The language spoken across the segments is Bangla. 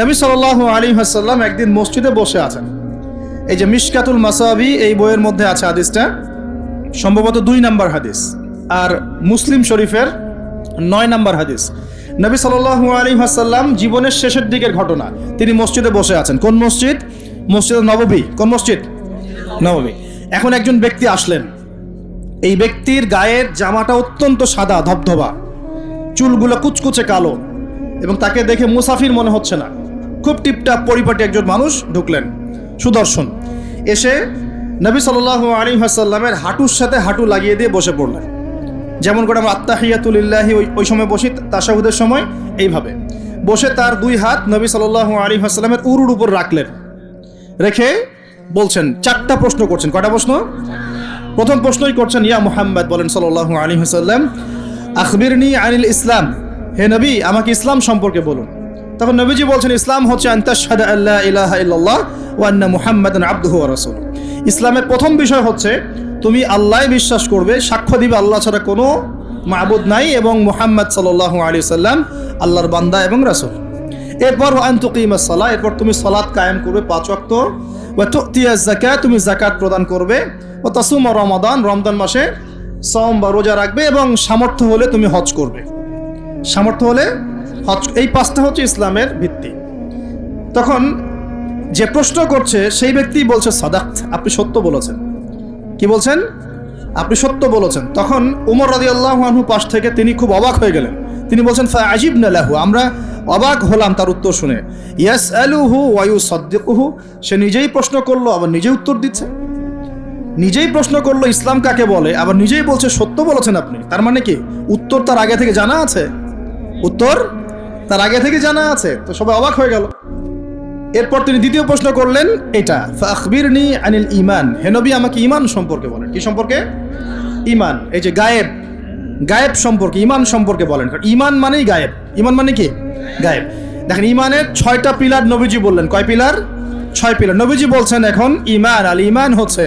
নবী সাল্লাল্লাহু আলাইহি ওয়াসাল্লাম একদিন মসজিদে বসে আছেন। এই যে মিশকাতুল মাসাবি এই বইয়ের মধ্যে আছে হাদিসটা, সম্ভবত 2 নম্বর হাদিস, আর মুসলিম শরীফের 9 নম্বর হাদিস। নবী সাল্লাল্লাহু আলাইহি ওয়াসাল্লাম জীবনের শেষের দিকের ঘটনা, তিনি মসজিদে বসে আছেন। কোন মসজিদ? মসজিদ নববী। কোন মসজিদ? নববী। এখন একজন ব্যক্তি আসলেন। এই ব্যক্তির গায়ের জামাটা অত্যন্ত সাদা ধবধবা, চুলগুলো কুচকুচে কালো, এবং তাকে দেখে মুসাফির মনে হচ্ছে না, খুব টিপটাপ পরিপাটি একজন মানুষ ঢুকলেন, সুদর্শন। এসে নবী সাল্লাল্লাহু আলাইহি ওয়াসাল্লামের হাঁটুর সাথে হাঁটু লাগিয়ে দিয়ে বসে পড়লেন। যেমন করে আমরা আত্তাহিয়াতু লিল্লাহি ওই সময় বসি তাশাহুদের সময়, এইভাবে বসে তার 2 হাত নবী সাল্লাল্লাহু আলাইহি ওয়াসাল্লামের উরুর উপর রাখলেন। রেখে বলছেন, 4টা প্রশ্ন করছেন। কয়টা প্রশ্ন? প্রথম প্রশ্নই করছেন, ইয়া মুহাম্মদ, বলেন সাল্লাল্লাহু আলাইহি ওয়াসাল্লাম, আখবিরনি আনিল ইসলাম, হে নবী আমাকে ইসলাম সম্পর্কে বলুন। তখন নবীজি বলছেন, ইসলাম হচ্ছে আন তাশহাদা আল্লা ইলাহা ইল্লাল্লাহ ওয়া আন্না মুহাম্মাদান আবদুহু ওয়া রাসূলুহু। ইসলামের প্রথম বিষয় হচ্ছে তুমি আল্লাহই বিশ্বাস করবে, সাক্ষ্য দিবে আল্লাহ ছাড়া কোনো মাবুদ নাই, এবং মুহাম্মদ সাল্লাল্লাহু আলাইহি ওয়াসাল্লাম আল্লাহর বান্দা এবং রাসূল। এরপর আন তুকিমাস সালাহ, এরপর তুমি সালাত কায়েম করবে 5 ওয়াক্ত, ওয়া তুতিয়াজ যাকাত, তুমি যাকাত প্রদান করবে, ও তাসুম রমাদান, রমজান মাসে সওম বা রোজা রাখবে, এবং সামর্থ্য হলে তুমি হজ করবে। সামর্থ্য হলে হজ। এই 5টা হচ্ছে ইসলামের ভিত্তি। তখন যে প্রশ্ন করছে সেই ব্যক্তি বলছে, সাদাক্ত, আপনি সত্য বলেছেন। কি বলছেন? আপনি সত্য বলেছেন। তখন উমর রাদিয়াল্লাহু আনহু পাশ থেকে তিনি খুব অবাক হয়ে গেলেন। তিনি বলছেন, ফাআজিবনা লাহু, আমরা অবাক হলাম তার উত্তর শুনে। ইয়াসআলুহু ওয়া ইউসাদ্দিকুহু, সে নিজেই প্রশ্ন করলো আবার নিজেই উত্তর দিচ্ছে। নিজেই প্রশ্ন করলো ইসলাম কাকে বলে, আবার নিজেই বলছে সত্য বলেছেন আপনি। তার মানে কি উত্তর তার আগে থেকে জানা আছে? উত্তর তার আগে থেকে জানা আছে। তো সবাই অবাক হয়ে গেল। এরপর তিনি দ্বিতীয় প্রশ্ন করলেন এটা, ফাখবিরনি আনিল ঈমান, হে নবী আমাকে ঈমান সম্পর্কে বলেন। কি সম্পর্কে? ঈমান। এই যে গায়েব, গায়েব সম্পর্কে, ঈমান সম্পর্কে বলেন। কারণ ঈমান মানেই গায়েব। ঈমান মানে কি? গায়েব। দেখেন ঈমানের 6টা পিলার নবীজি বললেন। কয় পিলার? 6 পিলার নবীজি বলছেন। এখন ঈমান, আল ঈমান হচ্ছে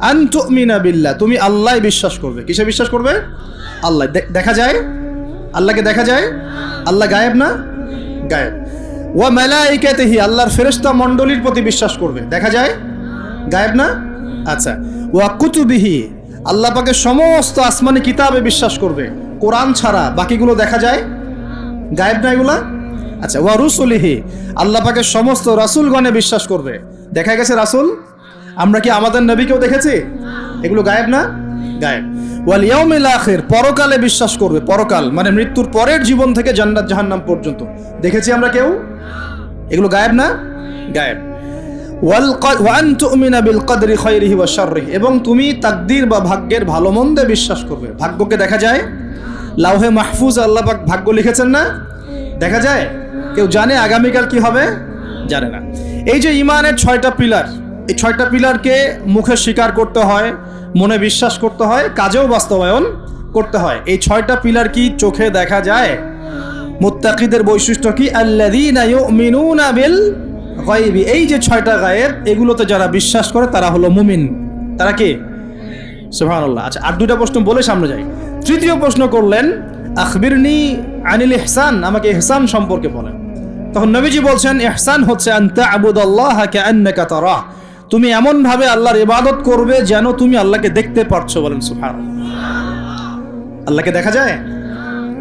আন তুমিনা বিল্লাহ, তুমি আল্লাহ বিশ্বাস করবে। কিসে বিশ্বাস করবে? আল্লাহ। দেখা যায়? আল্লাহকে দেখা যায়? আল্লাহ গায়েব না? গায়েব। ওয়া মালাইকাতিহি, আল্লাহর ফেরেশতা মণ্ডলীর প্রতি বিশ্বাস করবে। দেখা যায়? গায়েব না? আচ্ছা। ওয়া কুতুবিহি, আল্লাহ পাকের সমস্ত আসমানি কিতাবে বিশ্বাস করবে। কোরআন ছাড়া বাকিগুলো দেখা যায়? গায়েব না এগুলা? আচ্ছা। ওয়া রুসুলিহি, আল্লাহ পাকের সমস্ত রাসূলগণে বিশ্বাস করবে। দেখা গেছে রাসূল? আমরা কি আমাদের নবীকেও দেখেছি? এগুলো গায়েব না? গায়েব। ওয়াল ইয়াউমিল আখির, পরকালে বিশ্বাস করবে। পরকাল মানে মৃত্যুর পরের জীবন থেকে জান্নাত জাহান্নাম পর্যন্ত দেখেছি আমরা কেউ? এগুলো গায়েব না? গায়েব। ওয়া আন তুমিনা বিল কদরি খায়রিহি ওয়া শাররিহি, এবং তুমি তাকদীর বা ভাগ্যের ভালো মন্দে বিশ্বাস করবে। ভাগ্যকে দেখা যায়? লাউহে মাহফুজ আল্লাহ পাক ভাগ্য লিখেছেন না? দেখা যায়? কেউ জানে আগামীকাল কি হবে? জানে না। এই যে ঈমানের 6টা পিলার, এই 6টা পিলারকে মুখে স্বীকার করতে হয়, মনে বিশ্বাস করতে হয়, কাজেও বাস্তবায়ন করতে হয়। এই 6টা পিলার কি চোখে দেখা যায়? মুত্তাকিদের বৈশিষ্ট্য কি? আল্লাযীনা ইউমিনুনা বিল গায়বি, এই যে 6টা গায়েব, এগুলোতে যারা বিশ্বাস করে তারা হলো মুমিন। তারা কি? সুবহানাল্লাহ। আচ্ছা, আর 2টা প্রশ্ন বলে সামনে যাই। তৃতীয় প্রশ্ন করলেন, আখবিরনি আনিল ইহসান, আমাকে ইহসান সম্পর্কে বলেন। তখন নবীজি বলছেন, ইহসান হচ্ছে আন তা'বুদাল্লাহা কাআন্নাকা তারাহ, তুমি এমন ভাবে আল্লাহর ইবাদত করবে যেন তুমি আল্লাহকে দেখতে পারছো। বলেন সুবহানাল্লাহ। আল্লাহকে দেখা যায়?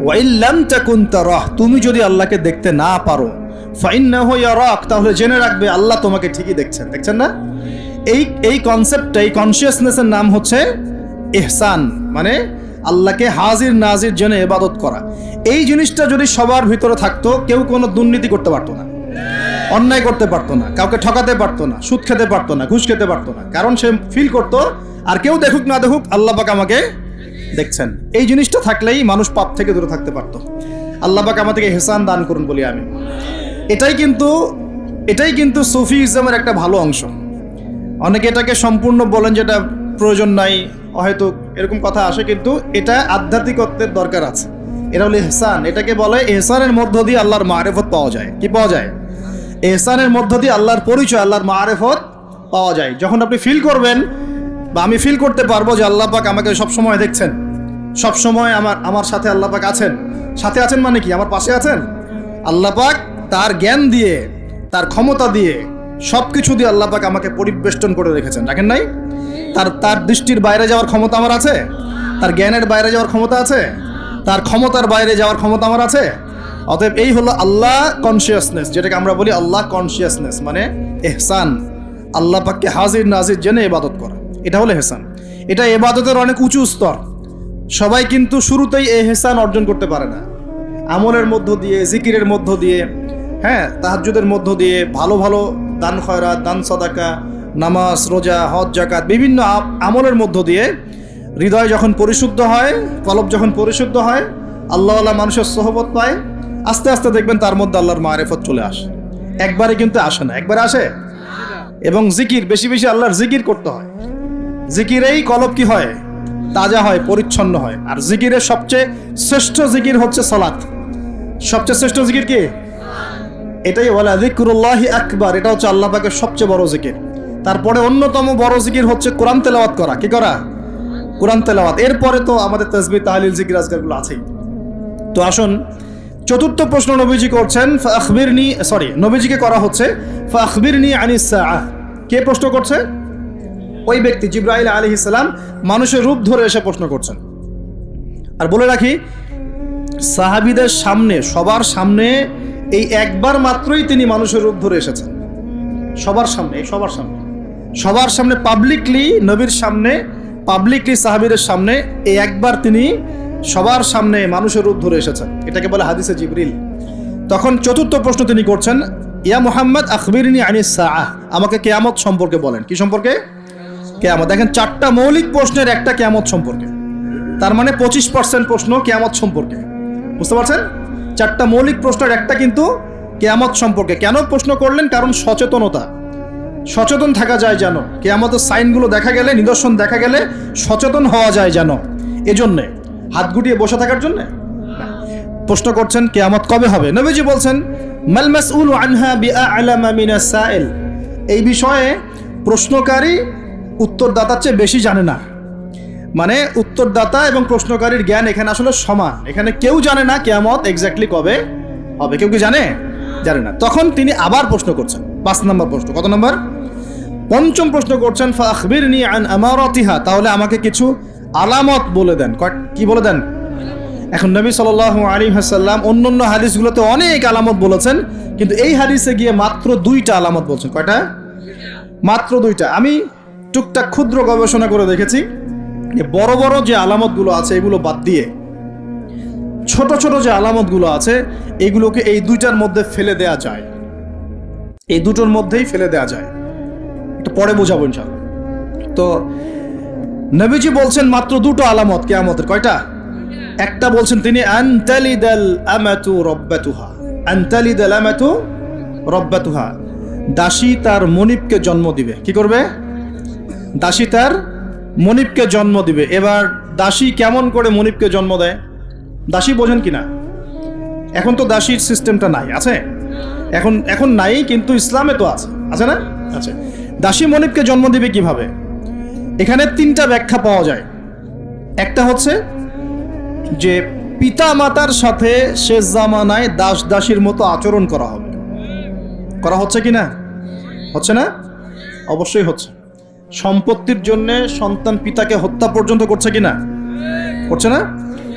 ওয়া ইল্লাম তাকুন তারাহ, তুমি যদি আল্লাহকে দেখতে না পারো, ফাইন্নাহু ইয়ারাক, তাহলে জেনে রাখবে আল্লাহ তোমাকে ঠিকই দেখছেন। দেখছেন না? এই কনসেপ্টটা, এই কনসিয়াসনেসের নাম হচ্ছে ইহসান, মানে আল্লাহকে হাজির নাজির জেনে ইবাদত করা। এই জিনিসটা যদি সবার ভিতরে থাকতো, কেউ কোনো দুর্নীতি করতে পারতো না, অন্যায় করতে পারতো না, কাউকে ঠকাতে পারতো না, সুদ খেতে পারতো না, ঘুষ খেতে পারতো না। কারণ সে ফিল করতো আর কেউ দেখুক না দেখুক আল্লাহ পাক আমাকে দেখছেন। এই জিনিসটা থাকলেই মানুষ পাপ থেকে দূরে থাকতে পারতো। আল্লাহ পাক আমাদেরকে ইহসান দান করুন বলি আমি। এটাই কিন্তু সুফিজমের একটা ভালো অংশ। অনেকে এটাকে সম্পূর্ণ বলেন যেটা প্রয়োজন নাই, হয়তো এরকম কথা আসে, কিন্তু এটা আধ্যাত্মিকত্বের দরকার আছে। এটা হলো ইহসান। এটাকে বলে ইহসানের মধ্য দিয়ে আল্লাহর মারিফত পাওয়া যায়। কি পাওয়া যায়? ইহসানের মধ্য দিয়ে আল্লাহর পরিচয়, আল্লাহর মারিফত পাওয়া যায়। যখন আপনি ফিল করবেন, বা আমি ফিল করতে পারবো যে আল্লাহ পাক আমাকে সবসময় দেখছেন, সবসময় আমার সাথে আল্লাহ পাক আছেন। সাথে আছেন মানে কি? আমার পাশে আছেন। আল্লাহ পাক তার জ্ঞান দিয়ে তার ক্ষমতা দিয়ে সবকিছু দিয়ে আল্লাহ পাক আমাকে পরিবেষ্টন করে রেখেছেন, রাখেন নাই? তার দৃষ্টির বাইরে যাওয়ার ক্ষমতা আমার আছে? তার জ্ঞানের বাইরে যাওয়ার ক্ষমতা আছে? তার ক্ষমতার বাইরে যাওয়ার ক্ষমতা আমার আছে? অতএব এই হলো আল্লাহ কনসিয়াসনেস, যেটাকে আমরা বলি আল্লাহ কনসিয়াসনেস, মানে এহসান। আল্লাহ পাককে হাজির নাজির জেনে ইবাদত করা, এটা হলো এহসান। এটা ইবাদতের অনেক উঁচু স্তর। সবাই কিন্তু শুরুতেই এহসান অর্জন করতে পারে না। আমলের মধ্য দিয়ে, জিকিরের মধ্য দিয়ে, হ্যাঁ, তাহাজ্জুদের মধ্য দিয়ে, ভালো ভালো দান খয়রাত, দান সাদাকা, নামাজ, রোজা, হজ, যাকাত, বিভিন্ন আমলের মধ্য দিয়ে হৃদয় যখন পরিশুদ্ধ হয়, কলব যখন পরিশুদ্ধ হয়, আল্লাহওয়ালা মানুষের সোহবত পায়, আস্তে আস্তে দেখবেন তার মধ্যে আল্লাহর মারিফত চলে আসে। একবারে কিন্তু আসে না, একবারে আসে। এবং জিকির, বেশি বেশি আল্লাহর জিকির করতে হয়। জিকিরেই কলব কি হয়? তাজা হয়, পরিচ্ছন্ন হয়। আর জিকিরের সবচেয়ে শ্রেষ্ঠ জিকির হচ্ছে সালাত। সবচেয়ে শ্রেষ্ঠ জিকির কি? এটাই বলা যিকরুল্লাহি আকবার, এটা হচ্ছে আল্লাহ পাকের সবচেয়ে বড় জিকির। তারপরে অন্যতম বড় জিকির হচ্ছে কোরআন তেলাওয়াত করা। কি করা? কোরআন তেলাওয়াত। এরপরে তো আমাদের তাসবিহ, তাহলিল, জিকির, আজকারগুলো আছেই। তো আসুন, চতুর্থ প্রশ্ন নবীজি করছেন, নবীজিকে করা হচ্ছে ফাখবিরনি আনিস সাআহ। কে প্রশ্ন করছে? ওই ব্যক্তি জিবরাইল আলাইহিস সালাম মানুষের রূপ ধরে এসে প্রশ্ন করছেন। আর বলে রাখি, সাহাবীদের সামনে, সবার সামনে এই একবার মাত্রই তিনি মানুষের রূপ ধরে এসেছেন। সবার সামনে, সবার সামনে পাবলিকলি, নবীর সামনে পাবলিকলি, সাহাবীদের সামনে এই একবার তিনি সবার সামনে মানুষের রূপ ধরে এসেছেন। এটাকে বলে হাদিসে জিবরিল। তখন চতুর্থ প্রশ্ন তিনি করছেন, ইয়া মুহাম্মদ আখবিরনি আনিস সাআহ, আমাকে কিয়ামত সম্পর্কে বলেন। কি সম্পর্কে? কিয়ামত। দেখেন, 4টা মৌলিক প্রশ্নের একটা কিয়ামত সম্পর্কে। তার মানে 25% প্রশ্ন কিয়ামত সম্পর্কে। বুঝতে পারছেন? 4টা মৌলিক প্রশ্নের একটা কিন্তু কিয়ামত সম্পর্কে। কেন প্রশ্ন করলেন? কারণ সচেতনতা, সচেতন থাকা যায় যেন, কিয়ামতের সাইনগুলো দেখা গেলে, নিদর্শন দেখা গেলে সচেতন হওয়া যায় যেন, এজন্যে। হাত গুটিয়ে বসে থাকার জন্য প্রশ্ন করছেন কিয়ামত কবে হবে। নবীজি বলছেন, মাল মাসউলু আনহা বিআ'লামা মিনাস সাইল, এই বিষয়ে প্রশ্নকারী উত্তরদাতার চেয়ে বেশি জানে না। মানে উত্তরদাতা এবং প্রশ্নকারীর জ্ঞান এখানে আসলে সমান। এখানে কেউ জানে না কিয়ামত এক্স্যাক্টলি কবে হবে। কেউ কি জানে? জানে না। তখন তিনি আবার প্রশ্ন করছেন, 5 নম্বর প্রশ্ন। কত নম্বর? 5ম প্রশ্ন করছেন, ফাখবিরনি আন আমারাতিহা, তাহলে আমাকে কিছু আলামত বলে দেন। কি বলে দেন? এখন নবী সাল্লাল্লাহু আলাইহি ওয়াসাল্লাম অন্যান্য হাদিসগুলোতে অনেক আলামত বলেছেন, কিন্তু এই হাদিসে গিয়ে মাত্র 2টা আলামত বলছেন। কয়টা? মাত্র 2টা। আমি টুকটাক ক্ষুদ্র গবেষণা করে দেখেছি, বড় বড় যে আলামতগুলো আছে এগুলো বাদ দিয়ে ছোট ছোট যে আলামতগুলো আছে এগুলোকে এই 2টার মধ্যে ফেলে দেয়া যায়। এই 2টোর মধ্যেই ফেলে দেয়া যায়। এটা পরে বোঝাবো ইনশাআল্লাহ। তো নবীজি বলছেন মাত্র 2টো আলামত কিয়ামতের। কয়টা? একটা বলছেন তিনি, আনতালিদাল আমাতু রাব্বাতুহা, আনতালিদাল আমাতু রাব্বাতুহা, দাসী তার মনিবকে জন্ম দিবে। কি করবে? দাসী তার মনিবকে জন্ম দিবে। এবার দাসী কেমন করে মনিবকে জন্ম দেয়? দাসী বোঝেন কিনা? এখন তো দাসীর সিস্টেমটা নাই, আছে? এখন নাই, কিন্তু ইসলামে তো আছে, আছে না? আছে। দাসী মনিবকে জন্ম দিবে কিভাবে? এখানে 3টা ব্যাখ্যা পাওয়া যায়। একটা হচ্ছে যে পিতা মাতার সাথে শেষ জামানায় দাস দাসীর মতো আচরণ করা হবে। করা হচ্ছে কিনা? হচ্ছে না? অবশ্যই হচ্ছে। সম্পত্তির জন্য সন্তান পিতাকে হত্যা পর্যন্ত করছে কিনা? করছে না?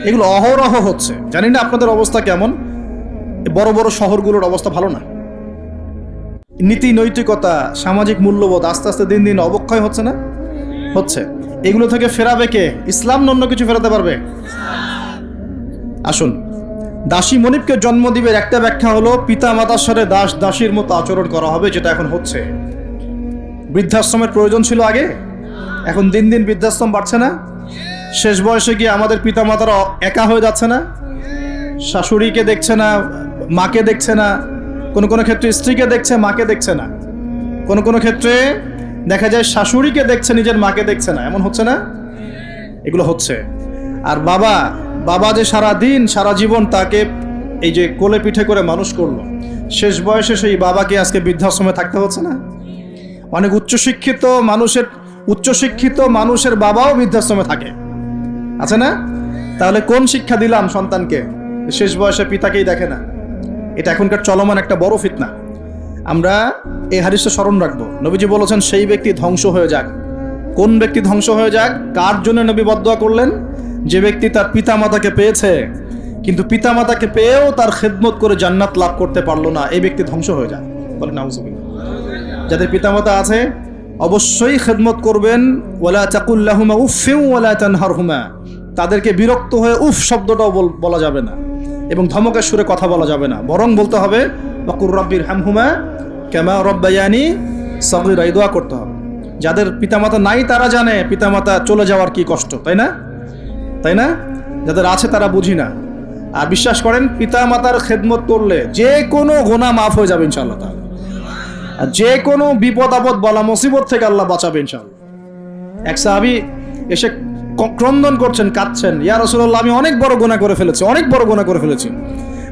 এগুলো অহরহ হচ্ছে। জানি না আপনাদের অবস্থা কেমন। বড় বড় শহরগুলোর অবস্থা ভালো না। নীতি নৈতিকতা, সামাজিক মূল্যবোধ আস্তে আস্তে দিন দিন অবক্ষয় হচ্ছে না? হচ্ছে। এগুলো থেকে ফেরাবে কে? ইসলাম অন্য কিছু ফেরাতে পারবে? আসুন, দাসী মনিবকে জন্ম দিবে একটা ব্যাখ্যা হলো পিতা মাতার সাথে দাস দাসীর মতো আচরণ করা হবে, যেটা এখন হচ্ছে। বৃদ্ধাশ্রমের প্রয়োজন ছিল আগে, এখন দিন দিন বৃদ্ধাশ্রম বাড়ছে না? শেষ বয়সে গিয়ে আমাদের পিতা মাতারা একা হয়ে যাচ্ছে না? শাশুড়িকে দেখছে না, মাকে দেখছে না, কোনো কোনো ক্ষেত্রে স্ত্রীকে দেখছে, মাকে দেখছে না। কোনো কোনো ক্ষেত্রে দেখা যায় শাশুড়িকে দেখছে, নিজের মাকে দেখছে না। এমন হচ্ছে না? এগুলো হচ্ছে। আর বাবা যে সারা দিন সারা জীবন তাকে এই যে কোলে পিঠে করে মানুষ করলো, শেষ বয়সে সেই বাবাকে আজকে বৃদ্ধাশ্রমে থাকতে হচ্ছে না? অনেক উচ্চশিক্ষিত মানুষের বাবাও বৃদ্ধাশ্রমে থাকে, আছে না? তাহলে কোন শিক্ষা দিলাম সন্তানকে? শেষ বয়সে পিতাকেই দেখে না। এটা এখনকার চলমান একটা বড় ফিতনা। আমরা এই হাদিসটা স্মরণ রাখবো। নবীজি বলেছেন সেই ব্যক্তি ধ্বংস হয়ে যাক। কোন ব্যক্তি ধ্বংস হয়ে যাক? কার জন্য নবী বদদুয়া করলেন? যে ব্যক্তি তার পিতামাতাকে পেয়েছে কিন্তু পিতামাতাকে পেয়েও তার খেদমত করে জান্নাত লাভ করতে পারলো না, এই ব্যক্তি ধ্বংস হয়ে যায়। বলেন নাউজুবিল্লাহ। যাদের পিতামাতা আছে অবশ্যই খেদমত করবেন। ওয়ালা তাকুল লাহুমা উফফিন ওয়ালা তানহারহুমা, তাদেরকে বিরক্ত হয়ে উফ শব্দটাও বলা যাবে না এবং ধমকের সুরে কথা বলা যাবে না, বরং বলতে হবে ওয়াকুর রাব্বির হামহুমা কামা রাব্বায়ানি সগীরা, এই দোয়া করতে হবে। যাদের পিতামাতা নাই তারা জানে পিতামাতা চলে যাওয়ার কি কষ্ট, তাই না? তাই না? যাদের আছে তারা বুঝি না। আর বিশ্বাস করেন পিতামাতার খেদমত করলে যে কোনো গুনাহ মাফ হয়ে যাবে ইনশাআল্লাহ তাআলা। আর যে কোনো বিপদ আপদ বলা মুসিবত থেকে আল্লাহ বাঁচাবে ইনশাআল্লাহ। এক সাহাবী এসে ক্রন্দন করছেন, কাঁদছেন, ইয়া রাসূলুল্লাহ আমি অনেক বড় গুনাহ করে ফেলেছি, অনেক বড় গুনাহ করে ফেলেছি।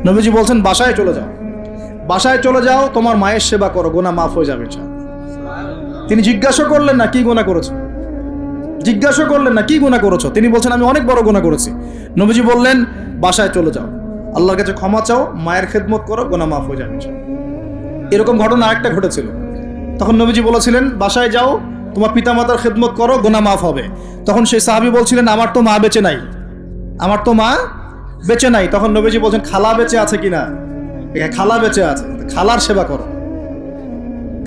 নবীজি বলছেন বাসায় চলে যাও, বাসায় চলে যাও, তোমার মায়ের সেবা করো, গুনাহ মাফ হয়ে যাবে ইনশাআল্লাহ। তিনি জিজ্ঞাসা করলেন না কি গুনাহ করেছো, জিজ্ঞাসা করলেন না কি গুনাহ করেছো, তিনি বলছেন আমি অনেক বড় গুনাহ করেছি। নবীজি বললেন বাসায় চলে যাও, আল্লাহর কাছে ক্ষমা চাও, মায়ের খেদমত করো, গুনাহ মাফ হয়ে যাবে ইনশাআল্লাহ। এরকম ঘটনা আরেকটা ঘটেছিল। তখন নবীজি বলেছিলেন বাসায় যাও, তোমার পিতামাতার খেদমত করো, গুনাহ মাফ হবে। তখন সেই সাহাবী বলছিলেন আমার তো মা বেঁচে নাই, আমার তো মা বেঁচে নাই। তখন নবীজি বলছেন খালা বেঁচে আছে কিনা? খালা বেঁচে আছে, খালার সেবা করো।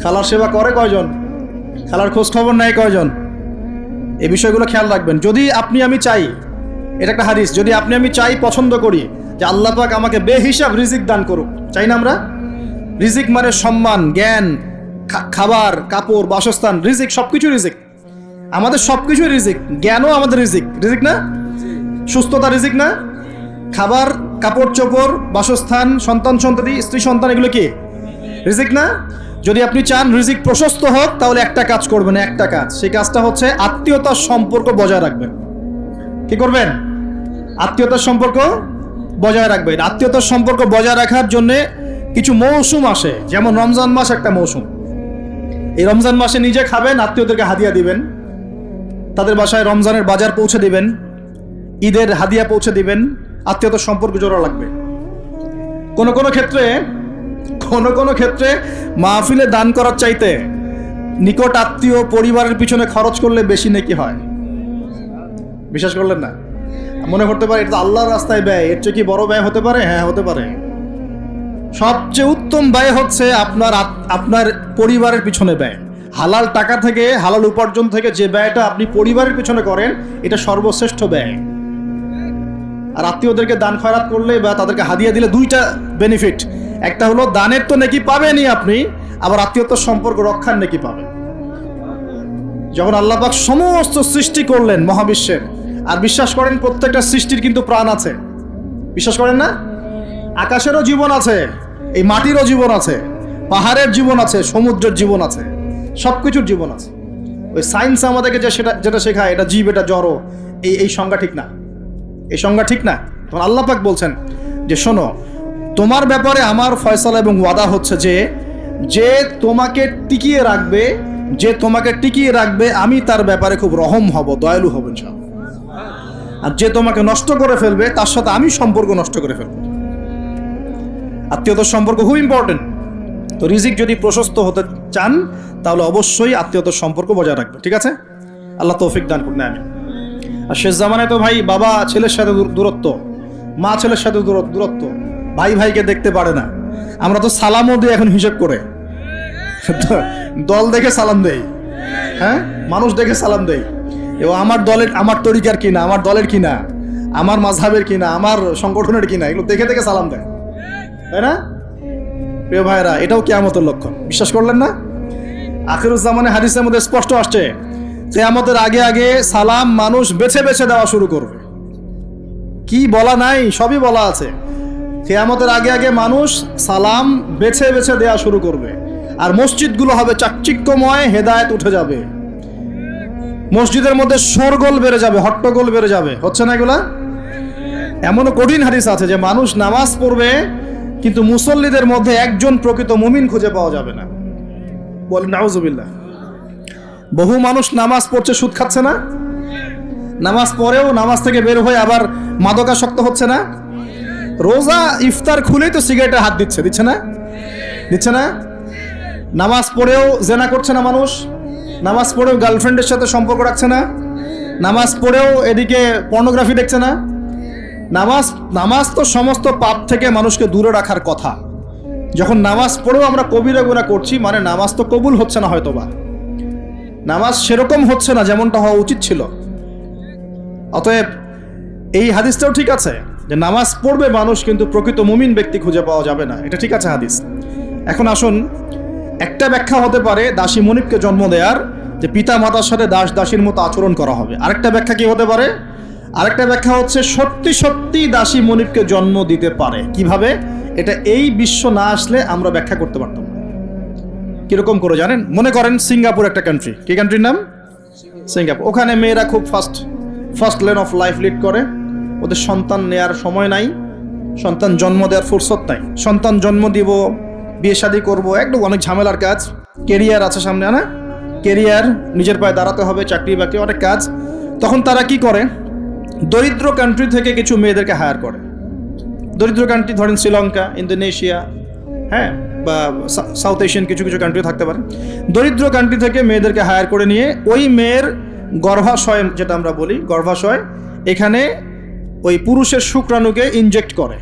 খালার সেবা করে কয়জন? খালার খোঁজ খবর নেয় কয়জন? এই বিষয়গুলো খেয়াল রাখবেন। যদি আপনি আমি চাই, এটা একটা হাদিস, যদি আপনি আমি চাই, পছন্দ করি যে আল্লাহ পাক আমাকে বেহিসাব রিজিক দান করুক, চাই না আমরা? রিজিক মানে সম্মান, জ্ঞান, খাবার, কাপড়, বাসস্থান, রিজিক, সবকিছু রিজিক। আমাদের সবকিছু রিজিক, জ্ঞানও আমাদের রিজিক, রিজিক না? সুস্থতা রিজিক না? খাবার, কাপড় চোপড়, বাসস্থান, সন্তান সন্ততি, স্ত্রী সন্তান, এগুলো কি রিজিক না? যদি আপনি চান রিজিক প্রশস্ত হোক তাহলে একটা কাজ করবেন, একটা কাজ, সেই কাজটা হচ্ছে আত্মীয়তার সম্পর্ক বজায় রাখবেন। কি করবেন? আত্মীয়তার সম্পর্ক বজায় রাখবেন। আত্মীয়তার সম্পর্ক বজায় রাখার জন্য কিছু মৌসুম আসে, যেমন রমজান মাস একটা মৌসুম। এই রমজান মাসে নিজে খাবেন, আত্মীয়দেরকে হাদিয়া দিবেন, তাদের বাসায় রমজানের বাজার পৌঁছে দিবেন, ঈদের হাদিয়া পৌঁছে দিবেন, আত্মীয়তার সম্পর্ক জোড়া লাগবে। কোন কোন ক্ষেত্রে মাহফিলে দান করার চাইতে নিকট আত্মীয় পরিবারের পিছনে খরচ করলে বেশি নেকি হয়। বিশ্বাস করলেন না? মনে করতে পারে এটা তো আল্লাহর রাস্তায় ব্যয়, এর চেয়ে কি বড় ব্যয় হতে পারে? হ্যাঁ হতে পারে। সবচেয়ে উত্তম ব্যয় হচ্ছে আপনার পরিবারের পিছনে ব্যয়। হালাল টাকা থেকে, হালাল উপার্জন থেকে যে ব্যয়টা আপনি পরিবারের পিছনে করেন, এটা সর্বশ্রেষ্ঠ ব্যয়। আর আত্মীয়দেরকে দান খয়রাত করলে বা তাদেরকে হাদিয়া দিলে দুইটা বেনিফিট, একটা হলো দানের তো নেকি পাবেনই আপনি, আবার আত্মীয়তার সম্পর্ক রক্ষার নেকি পাবেন। যখন আল্লাহ পাক সমস্ত সৃষ্টি করলেন মহাবিশ্বের, আর বিশ্বাস করেন প্রত্যেকটা সৃষ্টির কিন্তু প্রাণ আছে, বিশ্বাস করেন না? আকাশেরও জীবন আছে, এই মাটিরও জীবন আছে, পাহাড়ের জীবন আছে, সমুদ্রের জীবন আছে, সবকিছুর জীবন আছে। ওই সায়েন্স আমাদেরকে যেটা শেখায় এটা জীব, এটা জড়, এই সংজ্ঞা ঠিক না, এই সংজ্ঞা ঠিক না। তখন আল্লাহ পাক বলছেন যে শোনো, তোমার ব্যাপারে আমার ফয়সালা এবং ওয়াদা হচ্ছে যে তোমাকে টিকিয়ে রাখবে, যে তোমাকে টিকিয়ে রাখবে আমি তার ব্যাপারে খুব রহম হব, দয়ালু হব ইনশাআল্লাহ। আর যে তোমাকে নষ্ট করে ফেলবে তার সাথে আমি সম্পর্ক নষ্ট করে ফেলবো। আত্মীয়তার সম্পর্ক খুব ইম্পর্টেন্ট। তো রিজিক যদি প্রশস্ত হতে চান তাহলে অবশ্যই আত্মীয়তার সম্পর্ক বজায় রাখবে, ঠিক আছে? আল্লাহ তৌফিক দান করুন, আমিন। আর শেষ জামানায় তো ভাই বাবা ছেলের সাথে দূরত্ব, মা ছেলের সাথে দূরত্ব, ভাই ভাইকে দেখতে পারে না। আমরা তো সালামও দিই এখন হিসেব করে, দল দেখে সালাম দেই, হ্যাঁ মানুষ দেখে সালাম দেই, এবং আমার তরিকার কিনা, আমার দলের কিনা, আমার মাযহাবের কিনা, আমার সংগঠনের কিনা, এগুলো দেখে দেখে সালাম দেয়, তাই না? প্রিয় ভাইরা, এটাও কিয়ামতের লক্ষণ। বিশ্বাস করলেন না? আখিরুজ্জামানে হাদিসের মধ্যে স্পষ্ট আসছে কিয়ামতের আগে আগে সালাম মানুষ বেছে বেছে দেওয়া শুরু করবে। কি বলা নাই, সবই বলা আছে। কিয়ামতের আগে আগে মানুষ সালাম বেছে বেছে দেওয়া শুরু করবে, আর মসজিদগুলো হবে চাকচিক্যময়, হেদায়েত উঠে যাবে, মসজিদের মধ্যে শোরগোল বেড়ে যাবে, হট্টগোল বেড়ে যাবে। হচ্ছে না এগুলা? এমনও কঠিন হাদিস আছে যে মানুষ নামাজ পড়বে কিন্তু মুসল্লিদের মধ্যে একজন প্রকৃত মুমিন খুঁজে পাওয়া যাবে না। বলেন নাউজুবিল্লাহ। বহু মানুষ নামাজ পড়ছে, সুদ খাচ্ছে না? নামাজ পড়েও নামাজ থেকে বের হয়ে আবার মাদকাসক্ত হচ্ছে না? রোজা ইফতার খুলেই তো সিগারেটে হাত দিচ্ছে না? দিচ্ছে না? নামাজ পড়েও জেনা করছে না মানুষ, নামাজ পড়েও গার্লফ্রেন্ডের সাথে সম্পর্ক রাখছে না, নামাজ পড়েও এদিকে পর্নোগ্রাফি দেখছে না। নামাজ তো সমস্ত পাপ থেকে মানুষকে দূরে রাখার কথা। যখন নামাজ পড়েও আমরা কবিরা গুনাহ করছি, মানে নামাজ তো কবুল হচ্ছে না, হয়তোবা নামাজ সেরকম হচ্ছে না যেমনটা হওয়া উচিত ছিল। অতএব এই হাদিসটাও ঠিক আছে যে নামাজ পড়বে মানুষ, কিন্তু প্রকৃত মুমিন ব্যক্তি খুঁজে পাওয়া যাবে না, এটা ঠিক আছে হাদিস। এখন আসুন, একটা ব্যাখ্যা হতে পারে দাসী মনিবকে জন্ম দেওয়ার, যে পিতা মাতার সাথে দাস দাসীর মতো আচরণ করা হবে। আরেকটা ব্যাখ্যা কি হতে পারে? আরেকটা ব্যাখ্যা হচ্ছে সত্যি সত্যি দাসী মনিবকে জন্ম দিতে পারে। কিভাবে? এটা এই বিশ্ব না আসলে আমরা ব্যাখ্যা করতে পারতাম না। কিরকম করে জানেন? মনে করেন সিঙ্গাপুর একটা কান্ট্রি, কি কান্ট্রির নাম? সিঙ্গাপুর। ওখানে মেয়েরা খুব first lane of life lead করে। ওদের সন্তান নেয়ার সময় নাই, সন্তান জন্ম দেওয়ার ফুরসত নাই। সন্তান জন্ম দিব, বিয়ে শাদী করবো, একদম অনেক ঝামেলার কাজ। কেরিয়ার আছে সামনে, না কেরিয়ার, নিজের পায়ে দাঁড়াতে হবে, চাকরি বাকরি, অনেক কাজ। তখন তারা কি করে? দরিদ্র কান্ট্রি থেকে কিছু মেয়েদেরকে হায়ার করে। দরিদ্র কান্ট্রি ধরেন শ্রীলঙ্কা, ইন্দোনেশিয়া, হ্যাঁ, বা সাউথ এশিয়ান কিছু কিছু কান্ট্রি থাকতে পারে। দরিদ্র কান্ট্রি থেকে মেয়েদেরকে হায়ার করে নিয়ে ওই মেয়ের গর্ভাশয়, যেটা আমরা বলি গর্ভাশয়, এখানে ওই পুরুষের শুক্রাণুকে ইনজেক্ট করে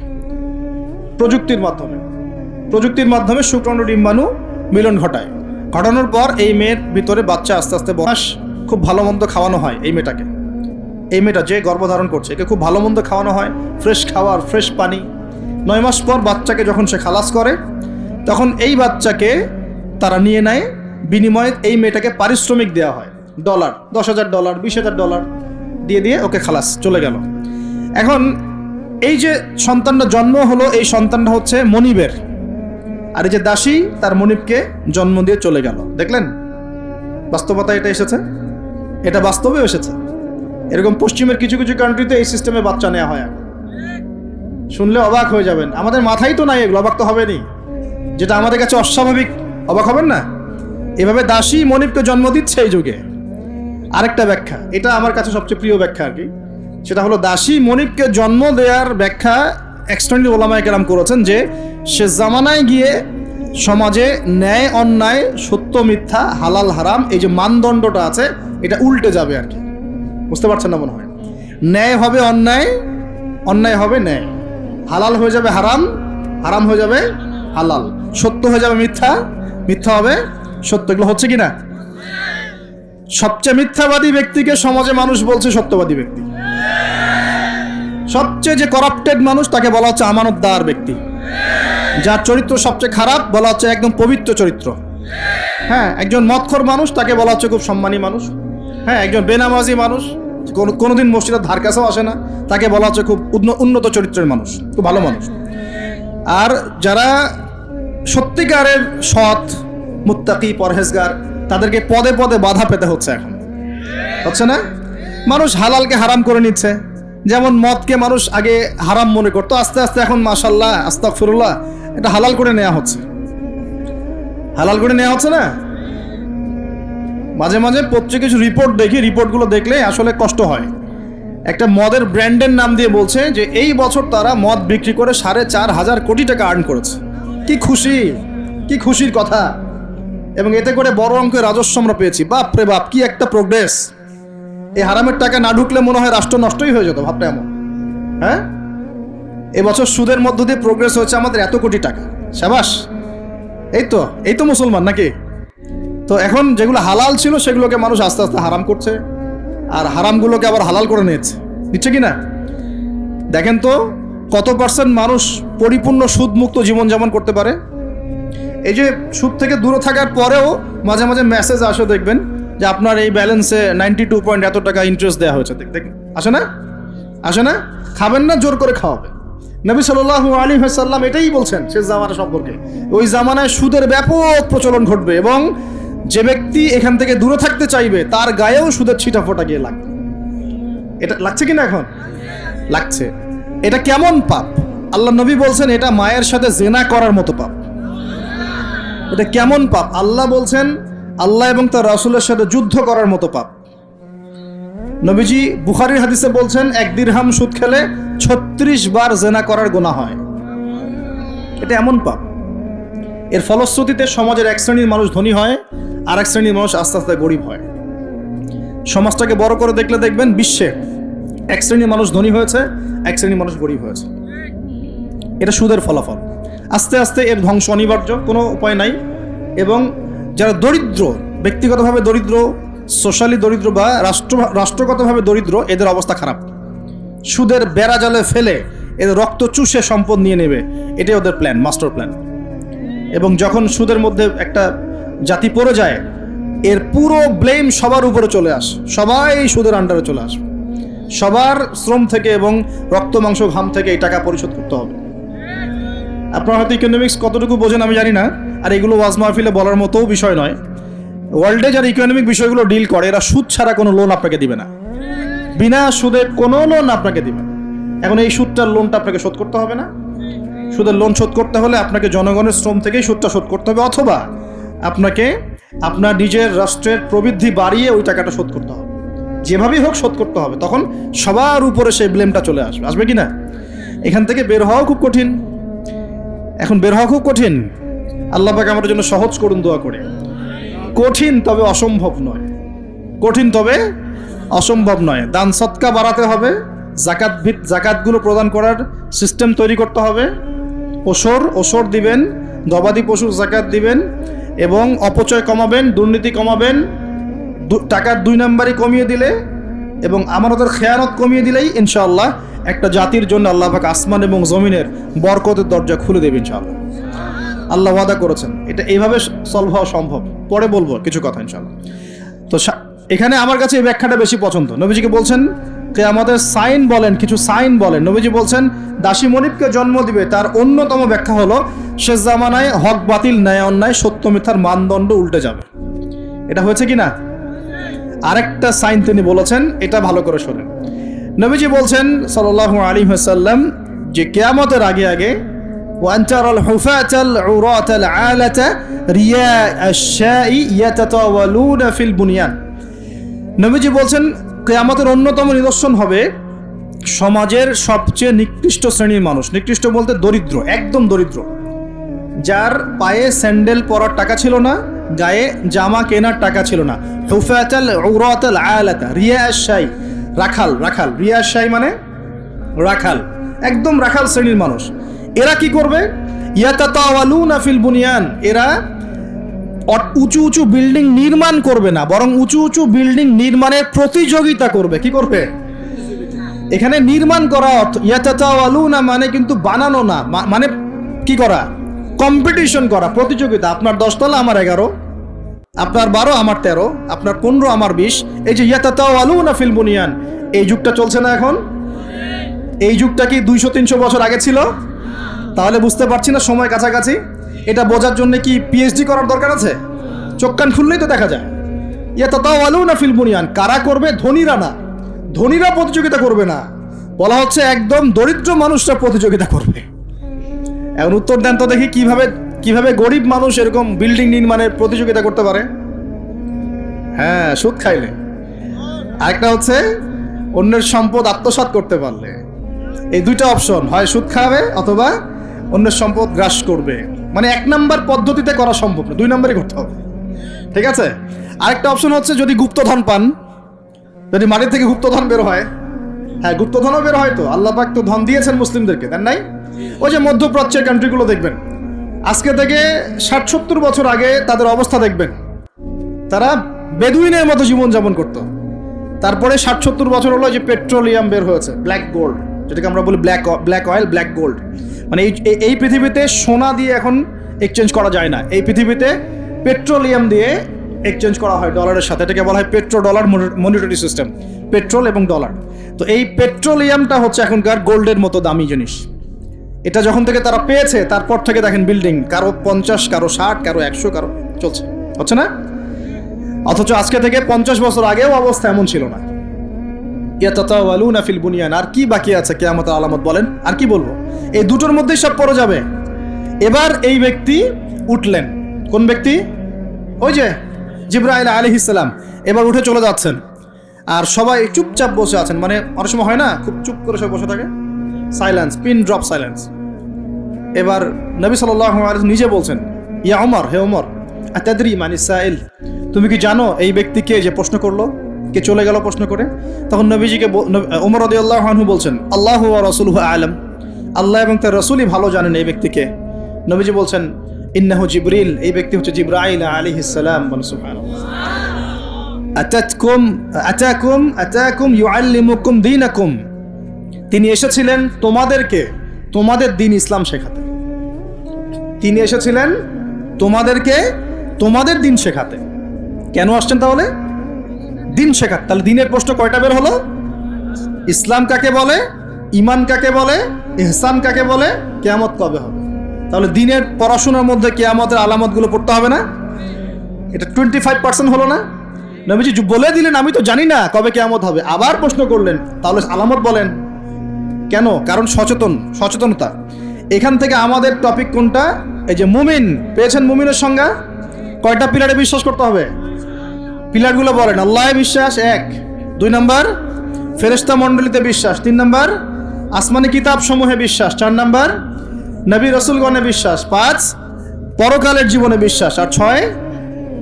প্রযুক্তির মাধ্যমে শুক্রাণু ডিম্বাণু মিলন ঘটায়। ঘটানোর পর এই মেয়ের ভিতরে বাচ্চা আস্তে আস্তে বয়স, খুব ভালো মন্দ খাওয়ানো হয় এই মেয়েটা যে গর্ভধারণ করছে, একে খুব ভালো মন্দ খাওয়ানো হয়, ফ্রেশ খাবার, ফ্রেশ পানি। 9 মাস পর বাচ্চাকে যখন সে খালাস করে, তখন এই বাচ্চাকে তারা নিয়ে নেয়, বিনিময়ে এই মেয়েটাকে পারিশ্রমিক দেওয়া হয়, $, $10,000, $20,000 দিয়ে ওকে খালাস, চলে গেল। এখন এই যে সন্তানটা জন্ম হলো, এই সন্তানটা হচ্ছে মনিবের, আর এই যে দাসী তার মনিবকে জন্ম দিয়ে চলে গেল। দেখলেন বাস্তবতা এটা এসেছে, এটা বাস্তবে এসেছে। এরকম পশ্চিমের কিছু কিছু কান্ট্রিতে এই সিস্টেমে বাচ্চা নেওয়া হয়। শুনলে অবাক হয়ে যাবেন, আমাদের মাথায় তো নাই এগুলো, অবাক তো হবেনি। যেটা আমাদের কাছে অস্বাভাবিক, অবাক হবেন না? এভাবে দাসী মনিবকে জন্ম দিচ্ছে এই যুগে। আরেকটা ব্যাখ্যা, এটা আমার কাছে সবচেয়ে প্রিয় ব্যাখ্যা আর কি, সেটা হলো দাসী মনিবকে জন্ম দেওয়ার ব্যাখ্যা এক্সটেন্ডেড ওলামায়ে কেরাম করেছেন যে সে জামানায় গিয়ে সমাজে ন্যায় অন্যায়, সত্য মিথ্যা, হালাল হারাম, এই যে মানদণ্ডটা আছে, এটা উল্টে যাবে আর কি। বুঝতে পারছেন না মনে হয়? ন্যায় হবে অন্যায়, অন্যায় হবে ন্যায়, হালাল হয়ে যাবে হারাম, হারাম হয়ে যাবে হালাল, সত্য হয়ে যাবে মিথ্যা, মিথ্যা হবে সত্য। এগুলো হচ্ছে কি না? সবচেয়ে মিথ্যাবাদী ব্যক্তিকে সমাজে মানুষ বলছে সত্যবাদী ব্যক্তি। সবচেয়ে যে করাপ্টেড মানুষ, তাকে বলা হচ্ছে আমানতদার ব্যক্তি। যার চরিত্র সবচেয়ে খারাপ, বলা হচ্ছে একদম পবিত্র চরিত্র। হ্যাঁ, একজন মদখোর মানুষ, তাকে বলা হচ্ছে খুব সম্মানী মানুষ। হ্যাঁ, একজন বেনামাজি মানুষ, কোনোদিন মসজিদের ধার কাছেও আসে না, তাকে বলা হচ্ছে খুব উন্নত চরিত্রের মানুষ, খুব ভালো মানুষ। আর যারা সত্যিকারের সৎ, মুত্তাকি, পরহেজগার, তাদেরকে পদে পদে বাধা পেতে হচ্ছে। এখন হচ্ছে না? মানুষ হালালকে হারাম করে নিচ্ছে। যেমন মদকে মানুষ আগে হারাম মনে করতো, আস্তে আস্তে এখন মাশাআল্লাহ, আস্তাগফিরুল্লাহ, এটা হালাল করে নেওয়া হচ্ছে। হালাল করে নেওয়া হচ্ছে না? মাঝে মাঝে পত্রিকা কিছু রিপোর্ট দেখি, রিপোর্টগুলো দেখলে আসলে কষ্ট হয়। একটা মদের ব্র্যান্ডের নাম দিয়ে বলছে যে এই বছর তারা মদ বিক্রি করে 4,500 কোটি টাকা আর্ন করেছে। কি খুশি, কি খুশির কথা! এবং এতে করে বড় অঙ্কের রাজস্ব আমরা পেয়েছি। বাপ রে বাপ, কি একটা প্রোগ্রেস! এই হারামের টাকা না ঢুকলে মনে হয় রাষ্ট্র নষ্টই হয়ে যেত, ভাবটা এমন। হ্যাঁ, এবছর সুদের মধ্য দিয়ে প্রোগ্রেস হয়েছে আমাদের এত কোটি টাকা, শাবাশ! এই তো মুসলমান নাকি? তো এখন যেগুলো হালাল ছিল সেগুলোকে মানুষ আস্তে আস্তে হারাম করছে, আর হারামগুলোকে আবার হালাল করে নিচ্ছে কি না? দেখেন তো কত পার্সেন্ট মানুষ পরিপূর্ণ সুদমুক্ত জীবনযাপন করতে পারে। এই যে সুদ থেকে দূরে থাকার পরেও মাঝে মাঝে মেসেজ আসে, দেখবেন যে আপনার এই ব্যালেন্সে 92 পয়েন্ট এত টাকা ইন্টারেস্ট দেওয়া হয়েছে। দেখেন, আসে না? খাবেন না, জোর করে খাওয়াবে। নবী সাল্লাল্লাহু আলাইহি ওয়াসাল্লাম এটাই বলছেন শেষ জামানা সম্পর্কে। ওই জামানায় সুদের ব্যাপক প্রচলন ঘটবে, এবং যে ব্যক্তি এখান থেকে দূরে থাকতে চাইবে তার গায়েও সুদের ছিটাফোঁটা গিয়ে লাগবে। এটা লাগছে কিনা? এখন লাগছে। এটা কেমন পাপ? আল্লাহ নবী বলছেন এটা মায়ের সাথে জেনা করার মতো পাপ। এটা কেমন পাপ? আল্লাহ বলছেন আল্লাহ এবং তার রাসূলের সাথে যুদ্ধ করার মতো পাপ। নবীজি বুখারীর হাদিসে বলছেন 1 দিরহাম সুদ খেলে 36 বার জেনা করার গুনাহ হয়। এটা এমন পাপ। এর ফলশ্রুতিতে সমাজের এক শ্রেণীর মানুষ ধনী হয়, আর এক শ্রেণীর মানুষ আস্তে আস্তে গরিব হয়। সমাজটাকে বড় করে দেখলে দেখবেন বিশ্বে এক শ্রেণীর মানুষ ধনী হয়েছে, এক শ্রেণীর মানুষ গরিব হয়েছে। এটা সুদের ফলাফল। আস্তে আস্তে এর ধ্বংস অনিবার্য, কোনো উপায় নাই। এবং যারা দরিদ্র, ব্যক্তিগতভাবে দরিদ্র, সোশ্যালি দরিদ্র বা রাষ্ট্রগতভাবে দরিদ্র, এদের অবস্থা খারাপ। সুদের বেড়া জালে ফেলে এদের রক্ত চুষে সম্পদ নিয়ে নেবে, এটাই ওদের প্ল্যান, মাস্টার প্ল্যান। এবং যখন সুদের মধ্যে একটা জাতি পড়ে যায়, এর পুরো ব্লেম সবার উপরে চলে আসে, সবাই সুদের আন্ডারে চলে আসে। সবার শ্রম থেকে এবং রক্ত মাংস ঘাম থেকে এই টাকা পরিশোধ করতে হবে। আপনারা হয়তো ইকোনমিক্স কতটুকু বোঝেন আমি জানি না, আর এগুলো ওয়াজ মাহফিলে বলার মতোও বিষয় নয়। ওয়ার্ল্ডে যারা ইকোনমিক বিষয়গুলো ডিল করে, এরা সুদ ছাড়া কোনো লোন আপনাকে দিবে না, বিনা সুদে কোনো লোন আপনাকে দিবে না। এখন এই সুদটার লোনটা আপনাকে শোধ করতে হবে না? সুদের লোন শোধ করতে হলে আপনাকে জনগণের শ্রম থেকেই সুদটা শোধ করতে হবে, অথবা আপনাকে আপনার নিজের রাষ্ট্রের প্রবৃদ্ধি বাড়িয়ে ওই টাকাটা শোধ করতে হবে। যেভাবেই হোক শোধ করতে হবে। তখন সবার উপরে সেই ব্লেমটা চলে আসবে, আসবে কি না? এখান থেকে বের হওয়াও খুব কঠিন। এখন বের হওয়া খুব কঠিন। আল্লাহ পাক আমাদের জন্য সহজ করুন, দোয়া করে। কঠিন তবে অসম্ভব নয়, কঠিন তবে অসম্ভব নয়। দান সদকা বাড়াতে হবে, জাকাতগুলো প্রদান করার সিস্টেম তৈরি করতে হবে। ওসর দিবেন, গবাদি পশুর জাকাত দিবেন, এবং অপচয় কমাবেন, দুর্নীতি কমাবেন। টাকার 2 নাম্বারই কমিয়ে দিলে এবং আমানতের খেয়ানত কমিয়ে দিলেই ইনশাআল্লাহ একটা জাতির জন্য আল্লাহ পাক আসমান এবং জমিনের বরকতের দরজা খুলে দেবে ইনশাআল্লাহ। আল্লাহ ওয়াদা করেছেন। এটা এইভাবে সলভ হওয়া সম্ভব। পরে বলবো কিছু কথা ইনশাআল্লাহ। তো এখানে আমার কাছে এই ব্যাখ্যাটা বেশি পছন্দ। নবীজিকে বলছেন কিয়ামতের সাইন বলেন, কিছু সাইন বলেন। নবীজি বলছেন দাসী মনিবকে জন্ম দিবে, তার অন্যতম ব্যাখ্যা হলো শেষ জামানায় হক বাতিল, ন্যায় অন্যায়, সত্য মিথ্যার মানদণ্ড উল্টে যাবে। এটা হয়েছে কি না? আরেকটা সাইন তিনি বলেছেন, এটা ভালো করে শোনেন। নবীজি বলছেন সাল্লাল্লাহু আলাইহি ওয়াসাল্লাম যে কিয়ামতের আগে আগে ওয়ান্তারাল হুফাতাল উরাতাল আলাতা রিয়া আশ-শাই ইয়াতাতাওয়ালুনা ফিল বুনিয়ান। নবীজি বলছেন কিয়ামতের অন্যতম নিদর্শন হবে সমাজের সবচেয়ে নিকৃষ্ট শ্রেণীর মানুষ। নিকৃষ্ট বলতে দরিদ্র, একদম দরিদ্র, যার পায়ে স্যান্ডেল পরার টাকা ছিল না, গায়ে জামা কেনার টাকা ছিল না। হুফাতাল উরাতাল আলাতা রিয়া আশ-শাই, রাখাল। রিয়া আশ-শাই মানে রাখাল, একদম রাখাল শ্রেণীর মানুষ। এরা কি করবে? ইয়াতাতাওয়ালুনা ফিল বুনিয়ান, এরা উঁচু উঁচু বিল্ডিং নির্মাণ করবে না, বরং উঁচু উঁচু বিল্ডিং নির্মাণের প্রতিযোগিতা করবে। কি করবে? এখানে নির্মাণ করা অর্থ, ইয়াতাতাওয়ালুনা মানে কিন্তু বানানো না, মানে কি করা? কম্পিটিশন করা, প্রতিযোগিতা। আপনার 10 তলা, আমার 11, আপনার 12, আমার 13, আপনার 15, আমার 20। এই যে ইয়াতাতাওয়ালুনা ফিল বুনিয়ান, এই যুগটা চলছে না এখন? এই যুগটা কি 200-300 বছর আগে ছিল? তাহলে বুঝতে পারছি না সময় কাছাকাছি। এটা বোঝার জন্য কি পিএইচডি করার দরকার আছে? চোখ কান খুললেই তো দেখা যায়। ইয়াতাতাওয়ালুনা ফিল বুনিয়ান, কারা করবে? ধনীরা না, ধনীরা প্রতিযোগিতা করবে না, বলা হচ্ছে একদম দরিদ্র মানুষরা প্রতিযোগিতা করবে। এখন উত্তর দেন তো দেখি, কিভাবে গরিব মানুষ এরকম বিল্ডিং নির্মাণের প্রতিযোগিতা করতে পারে? হ্যাঁ, সুদ খাইলে। আরেকটা হচ্ছে অন্যের সম্পদ আত্মসাৎ করতে পারলে। এই দুইটা অপশন, হয় সুদ খাবে অথবা অন্যের সম্পদ গ্রাস করবে। মানে 1 নাম্বার পদ্ধতিতে করা সম্ভব না, 2 নাম্বারই করতে হবে। ঠিক আছে? আরেকটা অপশন হচ্ছে যদি গুপ্তধন পান, যদি মাটি থেকে গুপ্তধন বের হয়। হ্যাঁ, গুপ্তধনও বের হয় তো, আল্লাহ পাক তো ধন দিয়েছেন মুসলিমদেরকে, দেন নাই? ওই যে মধ্যপ্রাচ্যের কান্ট্রিগুলো দেখবেন, আজকে থেকে 60-70 বছর আগে তাদের অবস্থা দেখবেন, তারা বেদুইনের মতো জীবনযাপন করত। তারপরে 60-70 বছর হলো যে পেট্রোলিয়াম বের হয়েছে, ব্ল্যাক গোল্ড, যেটাকে আমরা বলি ব্ল্যাক অয়েল, ব্ল্যাক গোল্ড। মানে এই পৃথিবীতে সোনা দিয়ে এখন এক্সচেঞ্জ করা যায় না, এই পৃথিবীতে পেট্রোলিয়াম দিয়ে এক্সচেঞ্জ করা হয় ডলারের সাথে। এটাকে বলা হয় petro dollar monetary system, petrol এবং ডলার। তো এই পেট্রোলিয়ামটা হচ্ছে এখনকার গোল্ডের মতো দামি জিনিস। এটা যখন থেকে তারা পেয়েছে, তারপর থেকে দেখেন বিল্ডিং, কারো 50, কারো 60, কারো 100, কারো চলছে, হচ্ছে না? অথচ আজকে থেকে 50 বছর আগেও অবস্থা এমন ছিল না। ইয়াতাতাওয়ালুনা ফিল বুনিয়ান। আর কি বাকি আছে কিয়ামতের আলামত বলেন? আর কি বলবো? এই দুটোর মধ্যেই সব পড়ে যাবে। এবার এই ব্যক্তি উঠলেন। কোন ব্যক্তি? ওই যে জিবরাইল আলাইহিস সালাম এবার উঠে চলে যাচ্ছেন, আর সবাই চুপচাপ বসে আছেন। মানে অনেক সময় হয় না, খুব চুপ করে সব বসে থাকে, সাইলেন্স, পিন ড্রপ সাইলেন্স। এবার নবী সাল্লাল্লাহু আলাইহি ওয়াসাল্লাম নিজে বলছেন ইয়া ওমর, হে ওমর, আতাদরি মানিস সাইল, তুমি কি জানো এই ব্যক্তিকে যে প্রশ্ন করলো, কে চলে গেল প্রশ্ন করে? তখন নবীজিকে ওমর রাদিয়াল্লাহু আনহু বলছেন, আল্লাহু ওয়া রাসূলুহু আ'লাম, আল্লাহ এবং তার রাসূলই ভালো জানেন এই ব্যক্তিকে। নবীজি বলছেন, ইন্নাহু জিবরিল, এই ব্যক্তি হচ্ছে জিবরাইল আলাইহিস সালাম। সুবহানাল্লাহ। আতাকুম ইউআল্লিমুকুম দীনাকুম, তিনি এসেছিলেন তোমাদেরকে তোমাদের দ্বীন ইসলাম শেখাতে। তিনি এসেছিলেন তোমাদেরকে তোমাদের দ্বীন শেখাতে। কেন আসছেন তাহলে? দ্বীন শেখাতে। তাহলে দ্বীনের প্রশ্ন কয়টা বের হলো? ইসলাম কাকে বলে, ঈমান কাকে বলে, ইহসান কাকে বলে, কিয়ামত কবে হবে। তাহলে দ্বীনের পড়াশোনার মধ্যে কিয়ামতের আলামতগুলো পড়তে হবে না? এটা 25% হলো না? নবীজি বলে দিলেন আমি তো জানি না কবে কিয়ামত হবে, আবার প্রশ্ন করলেন তাহলে আলামত বলেন। কেন? কারণ সচেতনতা। এখান থেকে আমাদের টপিক কোনটা? এই যে মুমিন পেয়েছেন, মুমিনের সংজ্ঞা কয়টা পিলারে বিশ্বাস করতে হবে? পিলারগুলো বলেন। আল্লাহে বিশ্বাস 1, 2 নম্বর ফেরেশতা মণ্ডলীতে বিশ্বাস, 3 নম্বর আসমানি কিতাব সমূহে বিশ্বাস, 4 নম্বর নবী রাসূলগণে বিশ্বাস, 5 পরকালের জীবনে বিশ্বাস, আর 6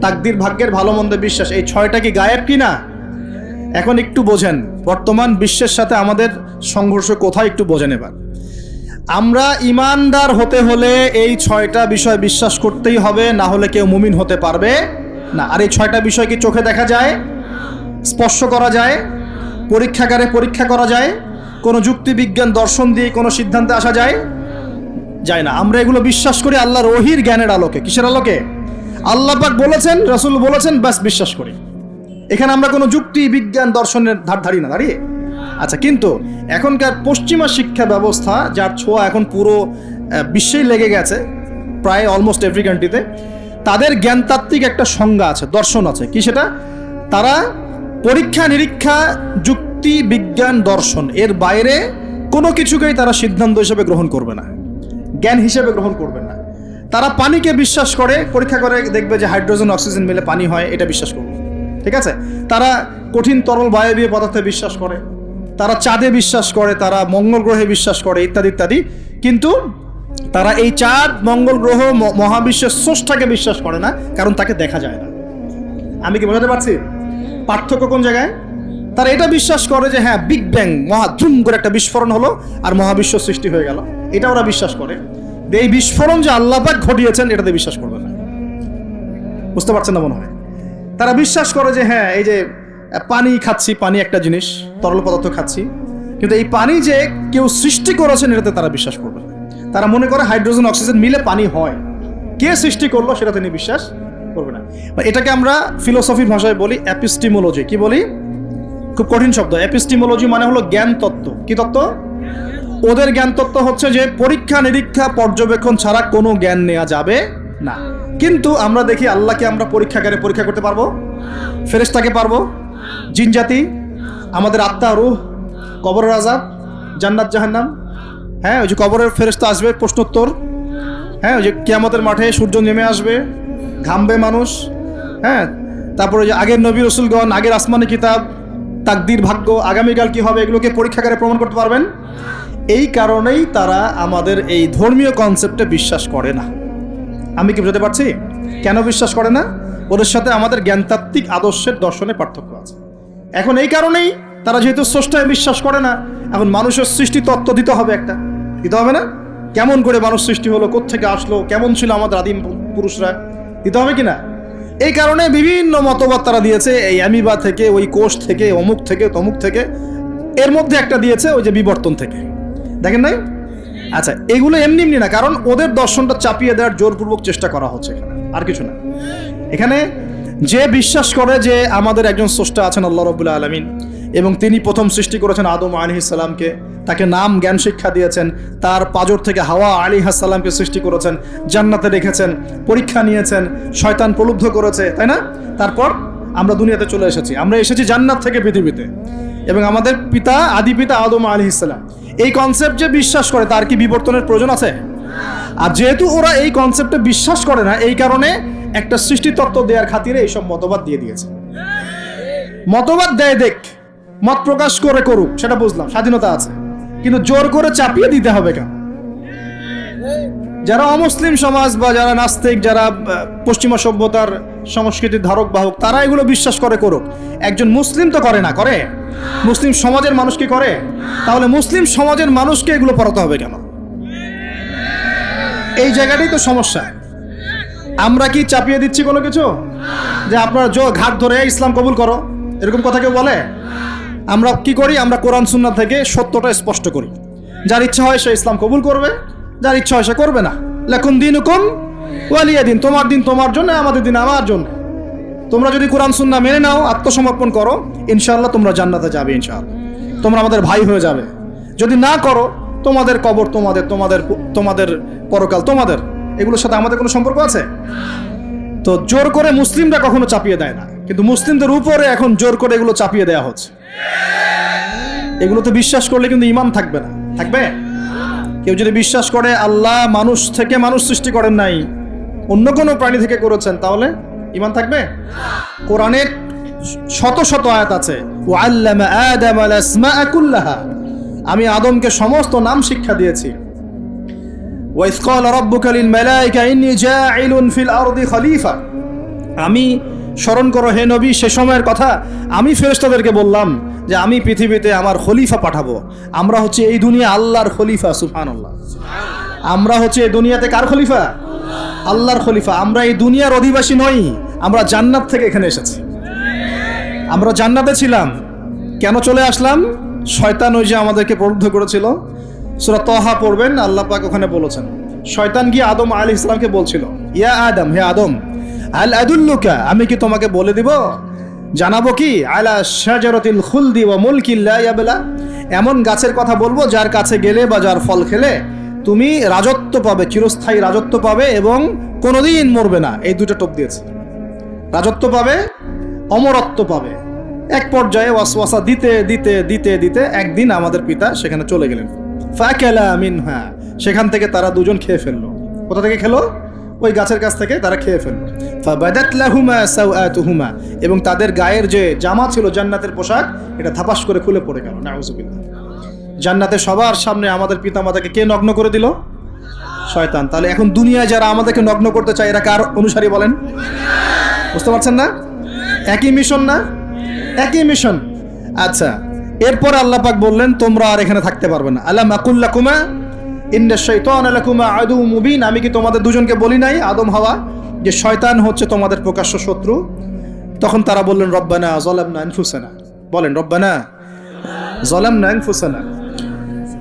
তাকদীর ভাগ্যের ভালো মন্দে বিশ্বাস। এই 6টা কি গায়েব কি না? এখন একটু বোঝেন বর্তমান বিশ্বের সাথে আমাদের সংঘর্ষ কোথায়, একটু বোঝেন এবার। আমরা ইমানদার হতে হলে এই 6টা বিষয় বিশ্বাস করতেই হবে, না হলে কেউ মুমিন হতে পারবে না। আর এই 6টা বিষয় কি চোখে দেখা যায়, স্পর্শ করা যায়, পরীক্ষাগারে পরীক্ষা করা যায়, কোনো যুক্তি বিজ্ঞান দর্শন দিয়ে কোনো সিদ্ধান্তে আসা যায়? যায় না। আমরা এগুলো বিশ্বাস করি আল্লাহর ওহীর জ্ঞানের আলোকে। কিসের আলোকে? আল্লাহ পাক বলেছেন, রাসূল বলেছেন, বাস বিশ্বাস করি। এখানে আমরা কোনো যুক্তি বিজ্ঞান দর্শনের ধার ধারি না দাঁড়িয়ে। আচ্ছা, কিন্তু এখনকার পশ্চিমা শিক্ষা ব্যবস্থা, যার ছোঁয়া এখন পুরো বিশ্বেই লেগে গেছে, প্রায় অলমোস্ট এভরি কান্ট্রিতে, তাদের জ্ঞানতাত্ত্বিক একটা সংজ্ঞা আছে, দর্শন আছে। কি সেটা? তারা পরীক্ষা নিরীক্ষা, যুক্তি বিজ্ঞান দর্শন এর বাইরে কোনো কিছুকেই তারা সিদ্ধান্ত হিসেবে গ্রহণ করবে না, জ্ঞান হিসেবে গ্রহণ করবে না। তারা পানিকে বিশ্বাস করে, পরীক্ষা করে দেখবে যে হাইড্রোজেন অক্সিজেন মিলে পানি হয়, এটা বিশ্বাস করবে। ঠিক আছে? তারা কঠিন তরল বায়বীয় পদার্থে বিশ্বাস করে, তারা চাঁদে বিশ্বাস করে, তারা মঙ্গল গ্রহে বিশ্বাস করে, ইত্যাদি ইত্যাদি। কিন্তু তারা এই চাঁদ, মঙ্গল গ্রহ, মহাবিশ্বের স্রষ্টাকে বিশ্বাস করে না, কারণ তাকে দেখা যায় না। আমি কি বোঝাতে পারছি পার্থক্য কোন জায়গায়? তারা এটা বিশ্বাস করে যে হ্যাঁ, বিগ ব্যাং, মহাধুম করে একটা বিস্ফোরণ হলো আর মহাবিশ্ব সৃষ্টি হয়ে গেল, এটা ওরা বিশ্বাস করে। এই বিস্ফোরণ যে আল্লাহ পাক ঘটিয়েছেন এটাতে বিশ্বাস করবে না। বুঝতে পারছেন না মনে হয়? তারা বিশ্বাস করে যে হ্যাঁ, এই যে পানি খাচ্ছি, পানি একটা জিনিস, তরল পদার্থ খাচ্ছি, কিন্তু এই পানি যে কেউ সৃষ্টি করেছেন এটাতে তারা বিশ্বাস করবে না। তারা মনে করে হাইড্রোজেন অক্সিজেন মিলে পানি হয়, কে সৃষ্টি করলো সেটা তিনি বিশ্বাস করবে না। এটাকে আমরা ফিলোসফির ভাষায় বলি এপিস্টিমোলজি। কি বলি? খুব কঠিন শব্দ। এপিস্টিমোলজি মানে হলো জ্ঞান তত্ত্ব। কি তত্ত্ব? ওদের জ্ঞান তত্ত্ব হচ্ছে যে পরীক্ষা নিরীক্ষা পর্যবেক্ষণ ছাড়া কোনো জ্ঞান নেওয়া যাবে না। কিন্তু আমরা দেখি আল্লাহকে আমরা পরীক্ষাগারে পরীক্ষা করতে পারবো, ফেরেশতাকে পারবো, জিন জাতি, আমাদের আত্মা, রূহ, কবরের আযাব, জান্নাত জাহান্নাম। হ্যাঁ, ওই যে কবরের ফেরেশতা আসবে, প্রশ্নোত্তর। হ্যাঁ, ওই যে কিয়ামতের মাঠে সূর্য নেমে আসবে, ঘামবে মানুষ। হ্যাঁ, তারপরে যে আগের নবী রাসূলগণ, আগের আসমানি কিতাব, তাকদীর ভাগ্য, আগামীকাল কি হবে, এগুলোকে পরীক্ষাগারে প্রমাণ করতে পারবেন। এই কারণেই তারা আমাদের এই ধর্মীয় কনসেপ্টে বিশ্বাস করে না। আমি কি বুঝতে পারছি কেন বিশ্বাস করে না? ওদের সাথে আমাদের জ্ঞানতাত্ত্বিক আদর্শের দর্শনে পার্থক্য আছে। এখন এই কারণেই তারা যেহেতু স্রষ্টায় বিশ্বাস করে না, এখন মানুষের সৃষ্টি তত্ত্ব দিতে হবে, একটা দিতে হবে না? কেমন করে মানুষ সৃষ্টি হলো, কোত্থেকে আসলো, কেমন ছিল আমাদের আদিম পুরুষরা, দিতে হবে কিনা? এই কারণে বিভিন্ন মতবাদ তারা দিয়েছে, এই অ্যামিবা থেকে, ওই কোষ থেকে, অমুক থেকে, তমুক থেকে, এর মধ্যে একটা দিয়েছে ওই যে বিবর্তন থেকে। দেখেন নাই? আচ্ছা, এগুলো এমনি এমনি না, কারণ ওদের দর্শনটা চাপিয়ে দেওয়ার জোরপূর্বক চেষ্টা করা হচ্ছে, আর কিছু না। এখানে যে বিশ্বাস করে যে আমাদের একজন স্রষ্টা আছেন আল্লাহ রাব্বুল আলামিন, এবং তিনি প্রথম সৃষ্টি করেছেন আদম আলাইহিস সালামকে, তাকে নাম জ্ঞান শিক্ষা দিয়েছেন, তার পাজর থেকে হাওয়া আলাইহিস সালামকে সৃষ্টি করেছেন, জান্নাতে রেখেছেন, পরীক্ষা নিয়েছেন, শয়তান প্রলুব্ধ করেছে, তাই না? তারপর আমরা দুনিয়াতে চলে এসেছি, আমরা এসেছি জান্নাত থেকে পৃথিবীতে, এবং আমাদের পিতা, আদি পিতা আদম আলাইহিস সালাম এই কনসেপ্ট যে বিশ্বাস করে, তার কি বিবর্তনের প্রয়োজন আছে? আর যেহেতু ওরা এই কনসেপ্টে বিশ্বাস করে না, এই কারণে একটা সৃষ্টি তত্ত্ব দেওয়ার খাতিরে এইসব মতবাদ দিয়ে দিয়েছে। মতবাদ দেয়, দেখ, মত প্রকাশ করে করুক, সেটা বুঝলাম, স্বাধীনতা আছে, কিন্তু জোর করে চাপিয়ে দিতে হবে কেন? যারা অমুসলিম সমাজ বা যারা নাস্তিক, যারা পশ্চিমা সভ্যতার সংস্কৃতির ধারক বাহক, তারা এগুলো বিশ্বাস করে করুক। একজন মুসলিম তো করে না, করে? মুসলিম সমাজের মানুষ কি করে? তাহলে মুসলিম সমাজের মানুষকে এগুলো পড়াতে হবে কেন? এই জায়গাটাই তো সমস্যা। আমরা কি চাপিয়ে দিচ্ছি কোনো কিছু, যে আপনার ঘাট ধরে ইসলাম কবুল করো, এরকম কথা কেউ বলে? আমরা কি করি? আমরা কোরআন সুন্নাহ থেকে সত্যটা স্পষ্ট করি। যার ইচ্ছা হয় সে ইসলাম কবুল করবে, যার ইচ্ছা হয় সে করবে না। লাকুম দীনুকুম ওয়ালিয়া দিন, তোমার দিন তোমার জন্য, আমাদের দিন আমার জন্য। তোমরা যদি কোরআন সুন্নাহ মেনে নাও, আত্মসমর্পণ করো, ইনশাআল্লাহ তোমরা জান্নাতে যাবে, ইনশাআল্লাহ তোমরা আমাদের ভাই হয়ে যাবে। যদি না করো, তোমাদের কবর তোমাদের, তোমাদের তোমাদের পরকাল তোমাদের, এগুলোর সাথে আমাদের কোনো সম্পর্ক আছে? তো জোর করে মুসলিমরা কখনো চাপিয়ে দেয় না, কিন্তু মুসলিমদের উপরে এখন জোর করে এগুলো চাপিয়ে দেওয়া হচ্ছে। এগুলোতে বিশ্বাস করলে কিন্তু ঈমান থাকবে না। থাকবে? কেউ যদি বিশ্বাস করে আল্লাহ মানুষ থেকে মানুষ সৃষ্টি করেন নাই, অন্য কোনো প্রাণী থেকে করেছেন, তাহলে ঈমান থাকবে? কোরআনের শত শত আয়াত আছে, ওয়াল্লামা আদামাল আসমাআ কুল্লাহা, আমি আদমকে সমস্ত নাম শিক্ষা দিয়েছি। ওয়াইজ ক্বালা রাব্বুকা লিল মালায়েকা ইন্নী জাঈলুন ফিল আরদি খলিফা, আমি স্মরণ করো হে নবী সে সময়ের কথা, আমি ফেরেশতাদেরকে বললাম যে আমি পৃথিবীতে আমার খলিফা পাঠাবো। আমরা হচ্ছে এই দুনিয়া আল্লাহর খলিফা, সুবহানাল্লাহ। আমরা হচ্ছে এই দুনিয়াতে কার খলিফা? আল্লাহর খলিফা। আমরা এই দুনিয়ার অধিবাসী নই, আমরা জান্নাত থেকে এখানে এসেছি। আমরা জান্নাতে ছিলাম, কেন চলে আসলাম? শয়তান ওই যে আমাদেরকে প্রলুব্ধ করেছিল। সূরা তাহা পড়বেন, আল্লাহ পাক ওখানে বলেছেন, শয়তান গিয়ে আদম আলাইহিস সালামকে বলছিল, ইয়া আদম, হে আদম, আল আদুল্লুকা, আমি কি তোমাকে বলে দিব, জানাবো কি, আলা শাজারাতিল খুলদি ওয়া মুলকিন লা ইয়াবলা, এমন গাছের কথা বলবো যার কাছে গেলে বা যার ফল খেলে তুমি রাজত্ব পাবে, চিরস্থায়ী রাজত্ব পাবে এবং কোনোদিন মরবে না। এই দুটো টোপ দিয়েছে, রাজত্ব পাবে, অমরত্ব পাবে। এক পর্যায়ে ওয়াসওয়াসা দিতে দিতে দিতে দিতে একদিন আমাদের পিতা সেখানে চলে গেলেন। ফাকালা মিনহা, সেখান থেকে তারা দুজন খেয়ে ফেললো। কোথা থেকে খেলো? ওই গাছের কাছ থেকে তারা খেয়ে ফেললো। ফাবাদাত লাহুমা সাওআতুহুমা, এবং তাদের গায়ের যে জামা ছিল জান্নাতের পোশাক, এটা ধাপাস করে খুলে পড়ে গেল। নাউযুবিল্লাহ। জান্নাতে সবার সামনে আমাদের পিতামাতাকে কে নগ্ন করে দিল? শয়তান। তাহলে এখন দুনিয়ায় যারা আমাদেরকে নগ্ন করতে চায়, এরা কার অনুসারী বলেন? বুঝতে পারছেন না? একই মিশন না? একই মিশন। আচ্ছা, এরপর আল্লাহ পাক বললেন তোমরা আর এখানে থাকতে পারবে না। আলাম আকুল লাকুমা ইন্না শাইতানা লাকুমা আদুউম মুবিন, আমি কি তোমাদের দুজনকে বলি নাই, আদম হাওয়া, যে শয়তান হচ্ছে তোমাদের প্রকাশ্য শত্রু? তখন তারা বললেন রব্বানা যালামনা আনফুসানা, বলেন রব্বানা যালামনা আনফুসানা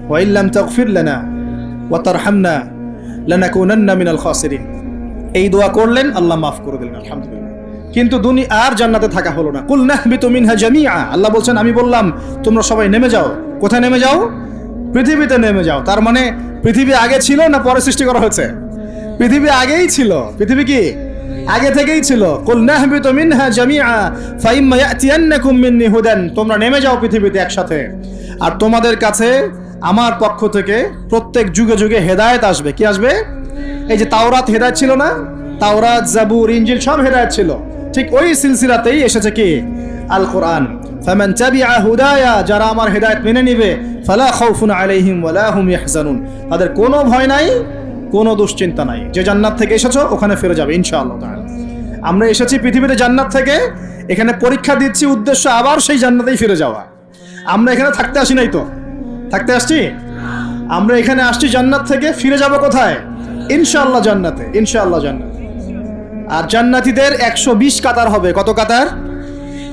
ওয়া ইল্লাম তাগফির লানা ওয়া তারহামনা লানাকুনান্না মিনাল খাসিরিন। এই দোয়া করলেন, আল্লাহ মাফ করে দিলেন, আলহামদুলিল্লাহ। কিন্তু দুনিয়া আর জান্নাতে থাকা হলো না। কুল নাহবিতু মিনহা জামিআ, আল্লাহ বলছেন আমি বললাম তোমরা সবাই নেমে যাও। কোথায় নেমে যাও? পৃথিবীতে নেমে যাও। তার মানে পৃথিবী আগে ছিল না পরে সৃষ্টি করা হয়েছে? পৃথিবী আগেই ছিল। পৃথিবী কি আগে থেকেই ছিল? কুল নাহবিতু মিনহা জামিআ ফাইম্মা ইয়াতিয়ান্নাকুম মিন্নি হুদান, তোমরা নেমে যাও পৃথিবীতে একসাথে, আর তোমাদের কাছে আমার পক্ষ থেকে প্রত্যেক যুগে যুগে হেদায়েত আসবে। কি আসবে? এই যে তাওরাত হেদায়েত ছিল না? তাওরাত, জাবুর, ইনজিল সব হেদায়েত ছিল। ঠিক ওই সিলসিলাতেই এসেছে কি? আল কোরআন। ফামান তাবিআ হুদায়া, যারা আমার হেদায়েত মেনে নিবে, ফালা খাউফুন আলাইহিম ওয়ালা হুম ইয়াহজানুন, তাদের কোনো ভয় নাই, কোনো দুশ্চিন্তা নাই। যে জান্নাত থেকে এসেছো ওখানে ফিরে যাবে ইনশাআল্লাহ তাআলা। আমরা এসেছি পৃথিবীতে জান্নাত থেকে, এখানে পরীক্ষা দিচ্ছি, উদ্দেশ্য আবার সেই জান্নাতেই ফিরে যাওয়া। আমরা এখানে থাকতে আসি নাই তো, থাকতে আসছি। আমরা এখানে আসছি জান্নাত থেকে, ফিরে যাব কোথায়? ইনশাআল্লাহ জান্নাতে, ইনশাআল্লাহ জান্নাতে। আর জান্নাতীদের 120 কাতার হবে। কত কাতার?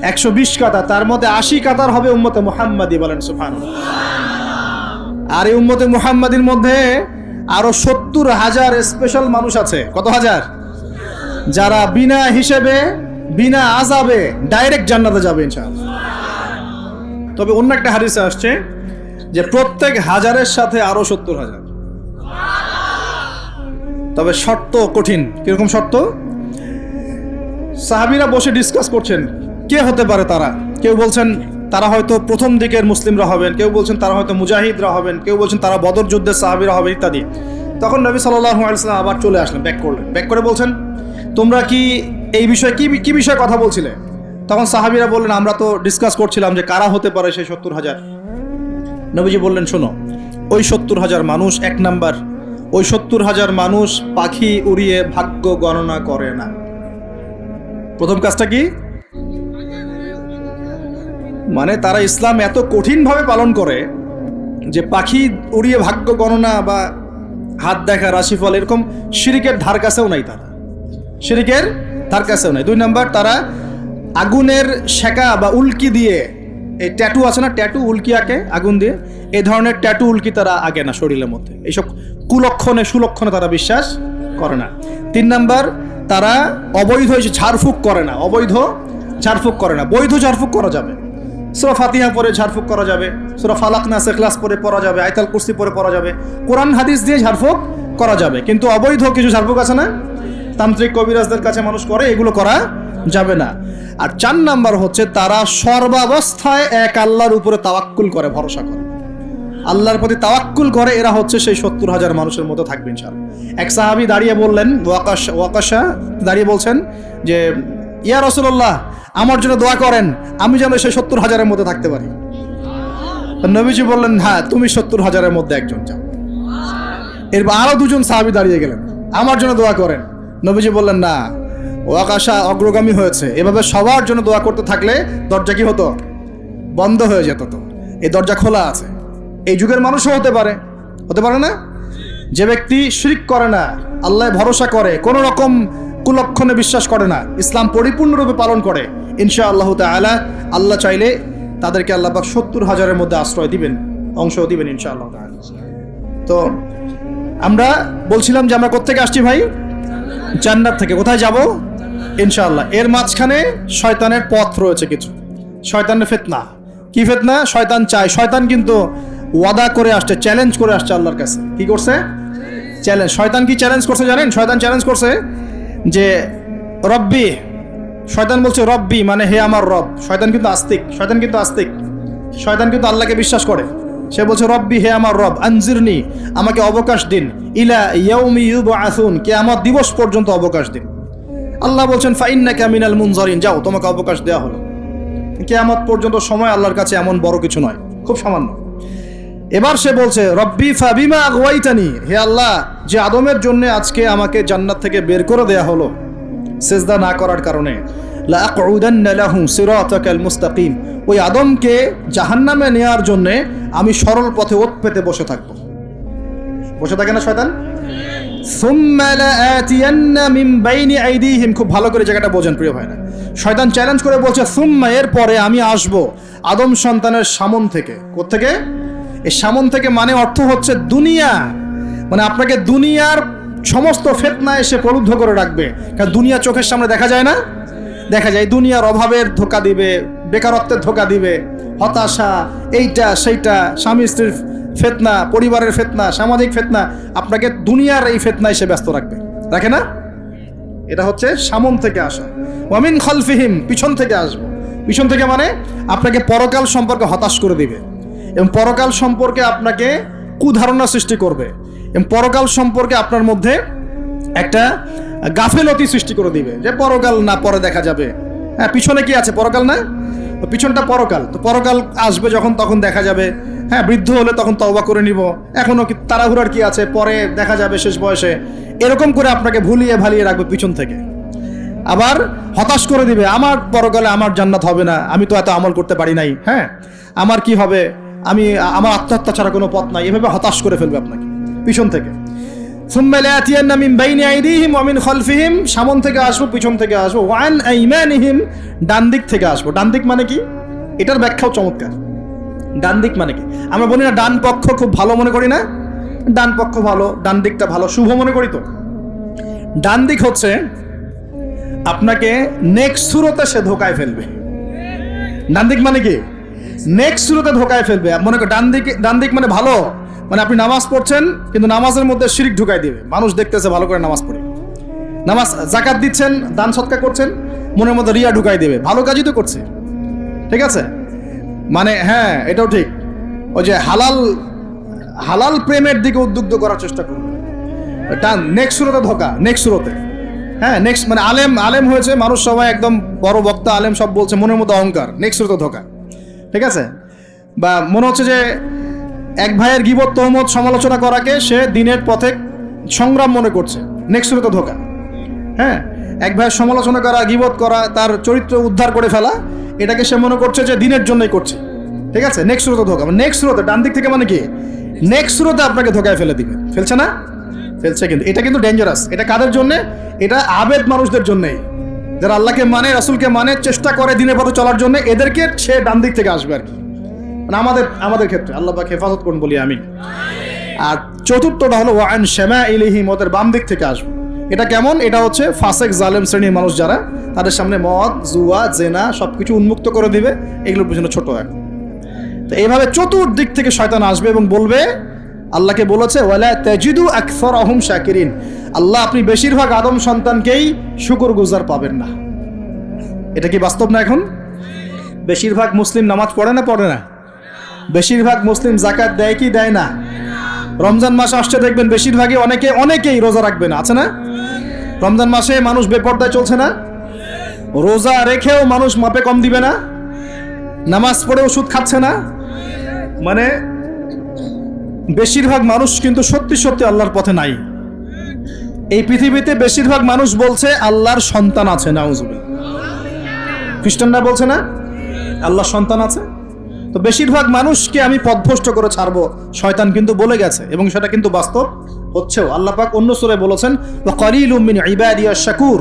120 কাতার। তার মধ্যে 80 কাতার হবে উম্মতে মুহাম্মাদি, বলেন সুবহানাল্লাহ। আর এই উম্মতে মুহাম্মাদির মধ্যে আরো 70,000 স্পেশাল মানুষ আছে। কত হাজার? যারা বিনা হিসেবে, বিনা আযাবে ডাইরেক্ট জান্নাতে যাবে ইনশাআল্লাহ। তবে অন্য একটা হাদিসে আসছে যে প্রত্যেক হাজারের সাথে আরো 70,000। তবে শর্ত কঠিন। কিরকম শর্ত? সাহাবীরা বসে ডিসকাস করছেন কে হতে পারে তারা। কেউ বলছেন তারা হয়তো প্রথম দিকের মুসলিমরা হবেন, কেউ বলছেন তারা হয়তো মুজাহিদরা হবেন, কেউ বলছেন তারা বদর যুদ্ধের সাহাবীরা হবে, ইত্যাদি। তখন নবী সাল্লাল্লাহু আলাইহি ওয়াসাল্লাম আবার চলে আসলেন, ব্যাক করলেন। ব্যাক করে বলছেন তোমরা কি এই বিষয়ে কি বিষয়ে কথা বলছিলে? তখন সাহাবীরা বললেন আমরা তো ডিসকাস করছিলাম যে কারা হতে পারে সেই 70,000। নবীজি বললেন শোনো, ওই 70,000 মানুষ, এক নাম্বার ওই 70,000 মানুষ পাখি উড়িয়ে ভাগ্য গণনা করে না। প্রথম কাজটা কি? মানে তারা ইসলাম এত কঠিনভাবে পালন করে যে পাখি উড়িয়ে ভাগ্য গণনা বা হাত দেখা, রাশিফল, এরকম শিরিকের ধার কাছেও নাই। তারা শিরিকের ধার কাছেও নাই। 2 নাম্বার, তারা আগুনের শেখা বা উল্কি দিয়ে, এই ট্যাটু আছে না, ট্যাটু উল্কি আঁকে আগুন দিয়ে, এই ধরনের ট্যাটু উল্কি তারা আঁকে না শরীরের মধ্যে। এইসব কুলক্ষণে সুলক্ষণে তারা বিশ্বাস করে না। 3 নাম্বার, তারা অবৈধ ঝাড়ফুঁক করে না। অবৈধ ঝাড়ফুঁক করে না। বৈধ ঝাড়ফুঁক করা যাবে, সূরা ফাতিহা পড়ে ঝাড়ফুঁক করা যাবে, সূরা ফালাক নাস ইখলাস পড়ে পড়া যাবে, আয়াতুল কুরসি পড়ে পড়া যাবে, কোরআন হাদিস দিয়ে ঝাড়ফুঁক করা যাবে। কিন্তু অবৈধ কিছু ঝাড়ফুঁক আছে না, তান্ত্রিক কবিরাজদের কাছে মানুষ করে, এগুলো করা যাবে না। আর 4 নাম্বার হচ্ছে তারা সর্বাবস্থায় এক আল্লাহর উপরে তাওয়াক্কুল করে, ভরসা করে, আল্লাহর প্রতি তাওয়াক্কুল করে। এরা হচ্ছে সেই 70,000 মানুষের মতো থাকবে ইনশাআল্লাহ। এক সাহাবী দাঁড়িয়ে বললেন, ওয়াকাশা দাঁড়িয়ে বলছেন যে, ইয়া রাসূলুল্লাহ, আমার জন্য দোয়া করেন, আমি যেন সেই 70,000-এর মধ্যে থাকতে পারি। নবীজি বললেন, হ্যাঁ, তুমি 70,000-এর মধ্যে একজন যাও। এরপর আরো 2 জন সাহাবী দাঁড়িয়ে গেলেন, আমার জন্য দোয়া করেন। নবীজি বললেন, না, ওয়াকাশা অগ্রগামী হয়েছে। এভাবে সবার জন্য দোয়া করতে থাকলে দরজা কি হতো? বন্ধ হয়ে যেত। তো এই দরজা খোলা আছে। এই যুগের মানুষও হতে পারে না? যে ব্যক্তি শিরক করে না, আল্লাহ ভরসা করে, কোন রকম কুলক্ষণে বিশ্বাস করে না, ইসলাম পরিপূর্ণরূপে পালন করে, ইনশাআল্লাহ তাআলা আল্লাহ চাইলে তাদেরকে আল্লাহ পাক 70,000-এর মধ্যে আশ্রয় দিবেন, অংশ দিবেন ইনশাআল্লাহ তাআলা। তো আমরা বলছিলাম যে আমরা কোত্থেকে আসছি ভাই? জান্নাত থেকে। কোথায় যাব? ইনশাআল্লাহ। এর মাঝখানে শয়তানের পথ রয়েছে কিছু, শয়তানের ফিতনা। কি ফিতনা? শয়তান চায়, শয়তান কিন্তু ওয়াদা করে আসছে, চ্যালেঞ্জ করে আসছে আল্লাহর কাছে। কি করছে? চ্যালেঞ্জ। শয়তান কি চ্যালেঞ্জ করছে জানেন? শয়তান চ্যালেঞ্জ করছে যে রব্বি, শয়তান বলছে রব্বি মানে হে আমার রব। শয়তান কিন্তু আস্তিক, শয়তান কিন্তু আল্লাহকে বিশ্বাস করে। সে বলছে রব্বি, হে আমার রব, আনজিরনি, আমাকে অবকাশ দিন, ইলা ইয়াউমি ইউবআসুন, কিয়ামত দিবস পর্যন্ত অবকাশ দিন। আল্লাহ বলছেন ফাইন্নাকা মিনাল মুনজারিন, যাও, তোমাকে অবকাশ দেওয়া হলো। কিয়ামত পর্যন্ত সময় আল্লাহর কাছে এমন বড় কিছু নয়, খুব সামান্য। এবার সে বলছে রব্বি ফাবিমা আগওয়াইতানি, হে আল্লাহ, যে আদমের জন্য আজকে আমাকে জান্নাত থেকে বের করে দেয়া হলো সিজদা না করার কারণে, লা আকুদান্না লাহু সিরাতাকাল মুস্তাকিম, ওই আদমকে জাহান্নামে নেয়ার জন্য আমি সরল পথে ওত পেতে বসে থাকবো। বসে থাকে না শয়তান? সুম্মা লাআতিয়ান্না মিন বাইনি আইদিহিম, খুব ভালো করে জায়গাটা বোঝেন প্রিয় ভাইরা। শয়তান চ্যালেঞ্জ করে বলছে সুম্মা, এর পরে আমি আসব আদম সন্তানের সামন থেকে। কোত্থেকে? এই সামন থেকে মানে অর্থ হচ্ছে দুনিয়া, মানে আপনাকে দুনিয়ার সমস্ত ফিতনা এসে প্রলুব্ধ করে রাখবে। কারণ দুনিয়া চোখের সামনে দেখা যায় না, দেখা যায় দুনিয়ার অভাবের ধোঁকা দিবে, বেকারত্বের ধোঁকা দিবে, হতাশা, এইটা সেইটা, স্বামী স্ত্রীর ফিতনা, পরিবারের ফিতনা, সামাজিক ফিতনা, আপনাকে দুনিয়ার এই ফিতনা এসে ব্যস্ত রাখে না? এটা হচ্ছে সামন থেকে আসা। ওয়ামিন খালফিহিম, পিছন থেকে আসবো। পিছন থেকে মানে আপনাকে পরকাল সম্পর্কে হতাশ করে দিবে এবং পরকাল সম্পর্কে আপনাকে কুধারণা সৃষ্টি করবে এবং পরকাল সম্পর্কে আপনার মধ্যে একটা গাফেলতি সৃষ্টি করে দিবে যে পরকাল না, পরে দেখা যাবে। হ্যাঁ, পিছনে কি আছে? পরকাল না? পিছনটা পরকাল। তো পরকাল আসবে যখন, তখন দেখা যাবে। হ্যাঁ, বৃদ্ধ হলে তখন তওবা করে নিব, এখনো কি তাড়াহুড়ার কি আছে, পরে দেখা যাবে শেষ বয়সে। এরকম করে আপনাকে ভুলিয়ে ভালিয়ে রাখবে পিছন থেকে। আবার হতাশ করে দিবে, আমার পরকালে আমার জান্নাত হবে না, আমি তো এত আমল করতে পারি নাই, হ্যাঁ, আমার কি হবে, আমার আত্মহত্যা ছাড়া কোনো পথ নাই। এভাবে হতাশ করে ফেলবে আপনাকে পিছন থেকে। সুম্মা লাআতিয়ান্না মিন বাইনি আইদিহিম ওয়া মিন খালফিহিম, সামন থেকে আসবো, পিছন থেকে আসবো, ওয়া আন আইমানিহিম, ডান দিক থেকে আসবো। ডান দিক মানে কি? এটার ব্যাখ্যাও চমৎকার। ডান দিক মানে কি? আমরা বলি না ডান পক্ষ খুব ভালো মনে করি না? ডান পক্ষ ভালো, ডান দিকটা ভালো, শুভ মনে করি তো। ডান দিক হচ্ছে আপনাকে নেক্সট সুরতে সে ধোকায় ফেলবে। ডান দিক মানে কি? নেক্সট সুরতে ধোকায় ফেলবে। মনে কর ডান দিক মানে ভালো, মানে আপনি নামাজ পড়ছেন কিন্তু নামাজের মধ্যে শিরক ঢুকাই দিবে। মানুষ দেখতেছে ভালো করে নামাজ পড়ে, নামাজ যাকাত দিচ্ছেন, দান সৎকার করছেন, মনের মধ্যে রিয়া ঢুকাই দেবে। ভালো কাজই তো করছে, ঠিক আছে, মানে হ্যাঁ, এটাও ঠিক। ওই যে হালাল প্রেমের দিকে উদ্বুদ্ধ করার চেষ্টা করবে। ডান নেক্সট সুরতে ধোকা, নেক্সট সুরতে। হ্যাঁ, নেক্সট মানে আলেম হয়েছে মানুষ, সবাই একদম বড় বক্তা আলেম সব বলছে, মনের মধ্যে অহংকার, নেক্সট সুরতে ধোকা, ঠিক আছে। বা মনে হচ্ছে যে এক ভাইয়ের গীবত তহমত সমালোচনা করাকে সে দিনের পথে সংগ্রাম মনে করছে, নেক্সট সুরতে ধোকা। হ্যাঁ, এক ভাইয়ের সমালোচনা করা, গীবত করা, তার চরিত্র উদ্ধার করে ফেলা, এটাকে সে মনে করছে যে দিনের জন্যই করছে। ঠিক আছে, নেক্সট সুরতে ধোকা, নেক্সট সুরতে ডান দিক থেকে মানে কি, নেক্সট সুরতে আপনাকে ধোকায় ফেলে দিবে। ফেলছে না? ফেলছে। কিন্তু এটা কিন্তু ডেঞ্জারাস। এটা কাদের জন্যে? এটা আবেদ মানুষদের জন্যই, যারা আল্লাহকে মানে, রাসূলকে মানে, চেষ্টা করে দিনের পথে চলার জন্য, এদেরকে সে ডান দিক থেকে আসবে আর কি। মানে আমাদের ক্ষেত্রে আল্লাহ পাক হেফাজত করুন বলি আমিন। আর চতুর্থটা হলো ওয়ান শামাইলিহিম, ওদের বাম দিক থেকে আসবে। এটা কেমন? এটা হচ্ছে ফাসেক জালেম শ্রেণীর মানুষ যারা, তাদের সামনে মদ, জুয়া, জেনা সবকিছু উন্মুক্ত করে দিবে, এগুলোর পিছনে ছোট হয়। তো এইভাবে চতুর্দিক থেকে শয়তান আসবে এবং বলবে, আল্লাহকে বলেছে ওয়ালা তাজিদু আকসারহুম শাকিরিন, আল্লাহ আপনি বেশিরভাগ আদম সন্তানকেই শুকরগুজার পাবেন না। এটা কি বাস্তব না? এখন বেশিরভাগ মুসলিম নামাজ পড়ে না? পড়ে না? বেশিরভাগ মুসলিম যাকাত দেয় কি দেয় না? রমজান মাস আসছে দেখবেন বেশিরভাগই অনেকেই রোজা রাখবে না, আছে না? রমজান মাসে মানুষ বেপরদায় চলছে না? রোজা রেখেও মানুষ মাপে কম দিবে না? নামাজ পড়ে ওষুধ খাচ্ছে না? মানে বেশিরভাগ মানুষ কিন্তু সত্যি সত্যি আল্লাহর পথে নাই। এই পৃথিবীতে বেশিরভাগ মানুষ বলছে আল্লাহর সন্তান আছে, নাউজুবিল্লাহ। খ্রিস্টানরা বলছে না আল্লাহর সন্তান আছে? তো বেশিরভাগ মানুষকে আমি পথভ্রষ্ট করে ছাড়বো, শয়তান কিন্তু বলে গেছে, এবং সেটা কিন্তু বাস্তব হচ্ছেও। আল্লাহ পাক অন্য সূরায় বলেছেন ওয়া কালিলুম মিন ইবাদিয়াশ শাকুর,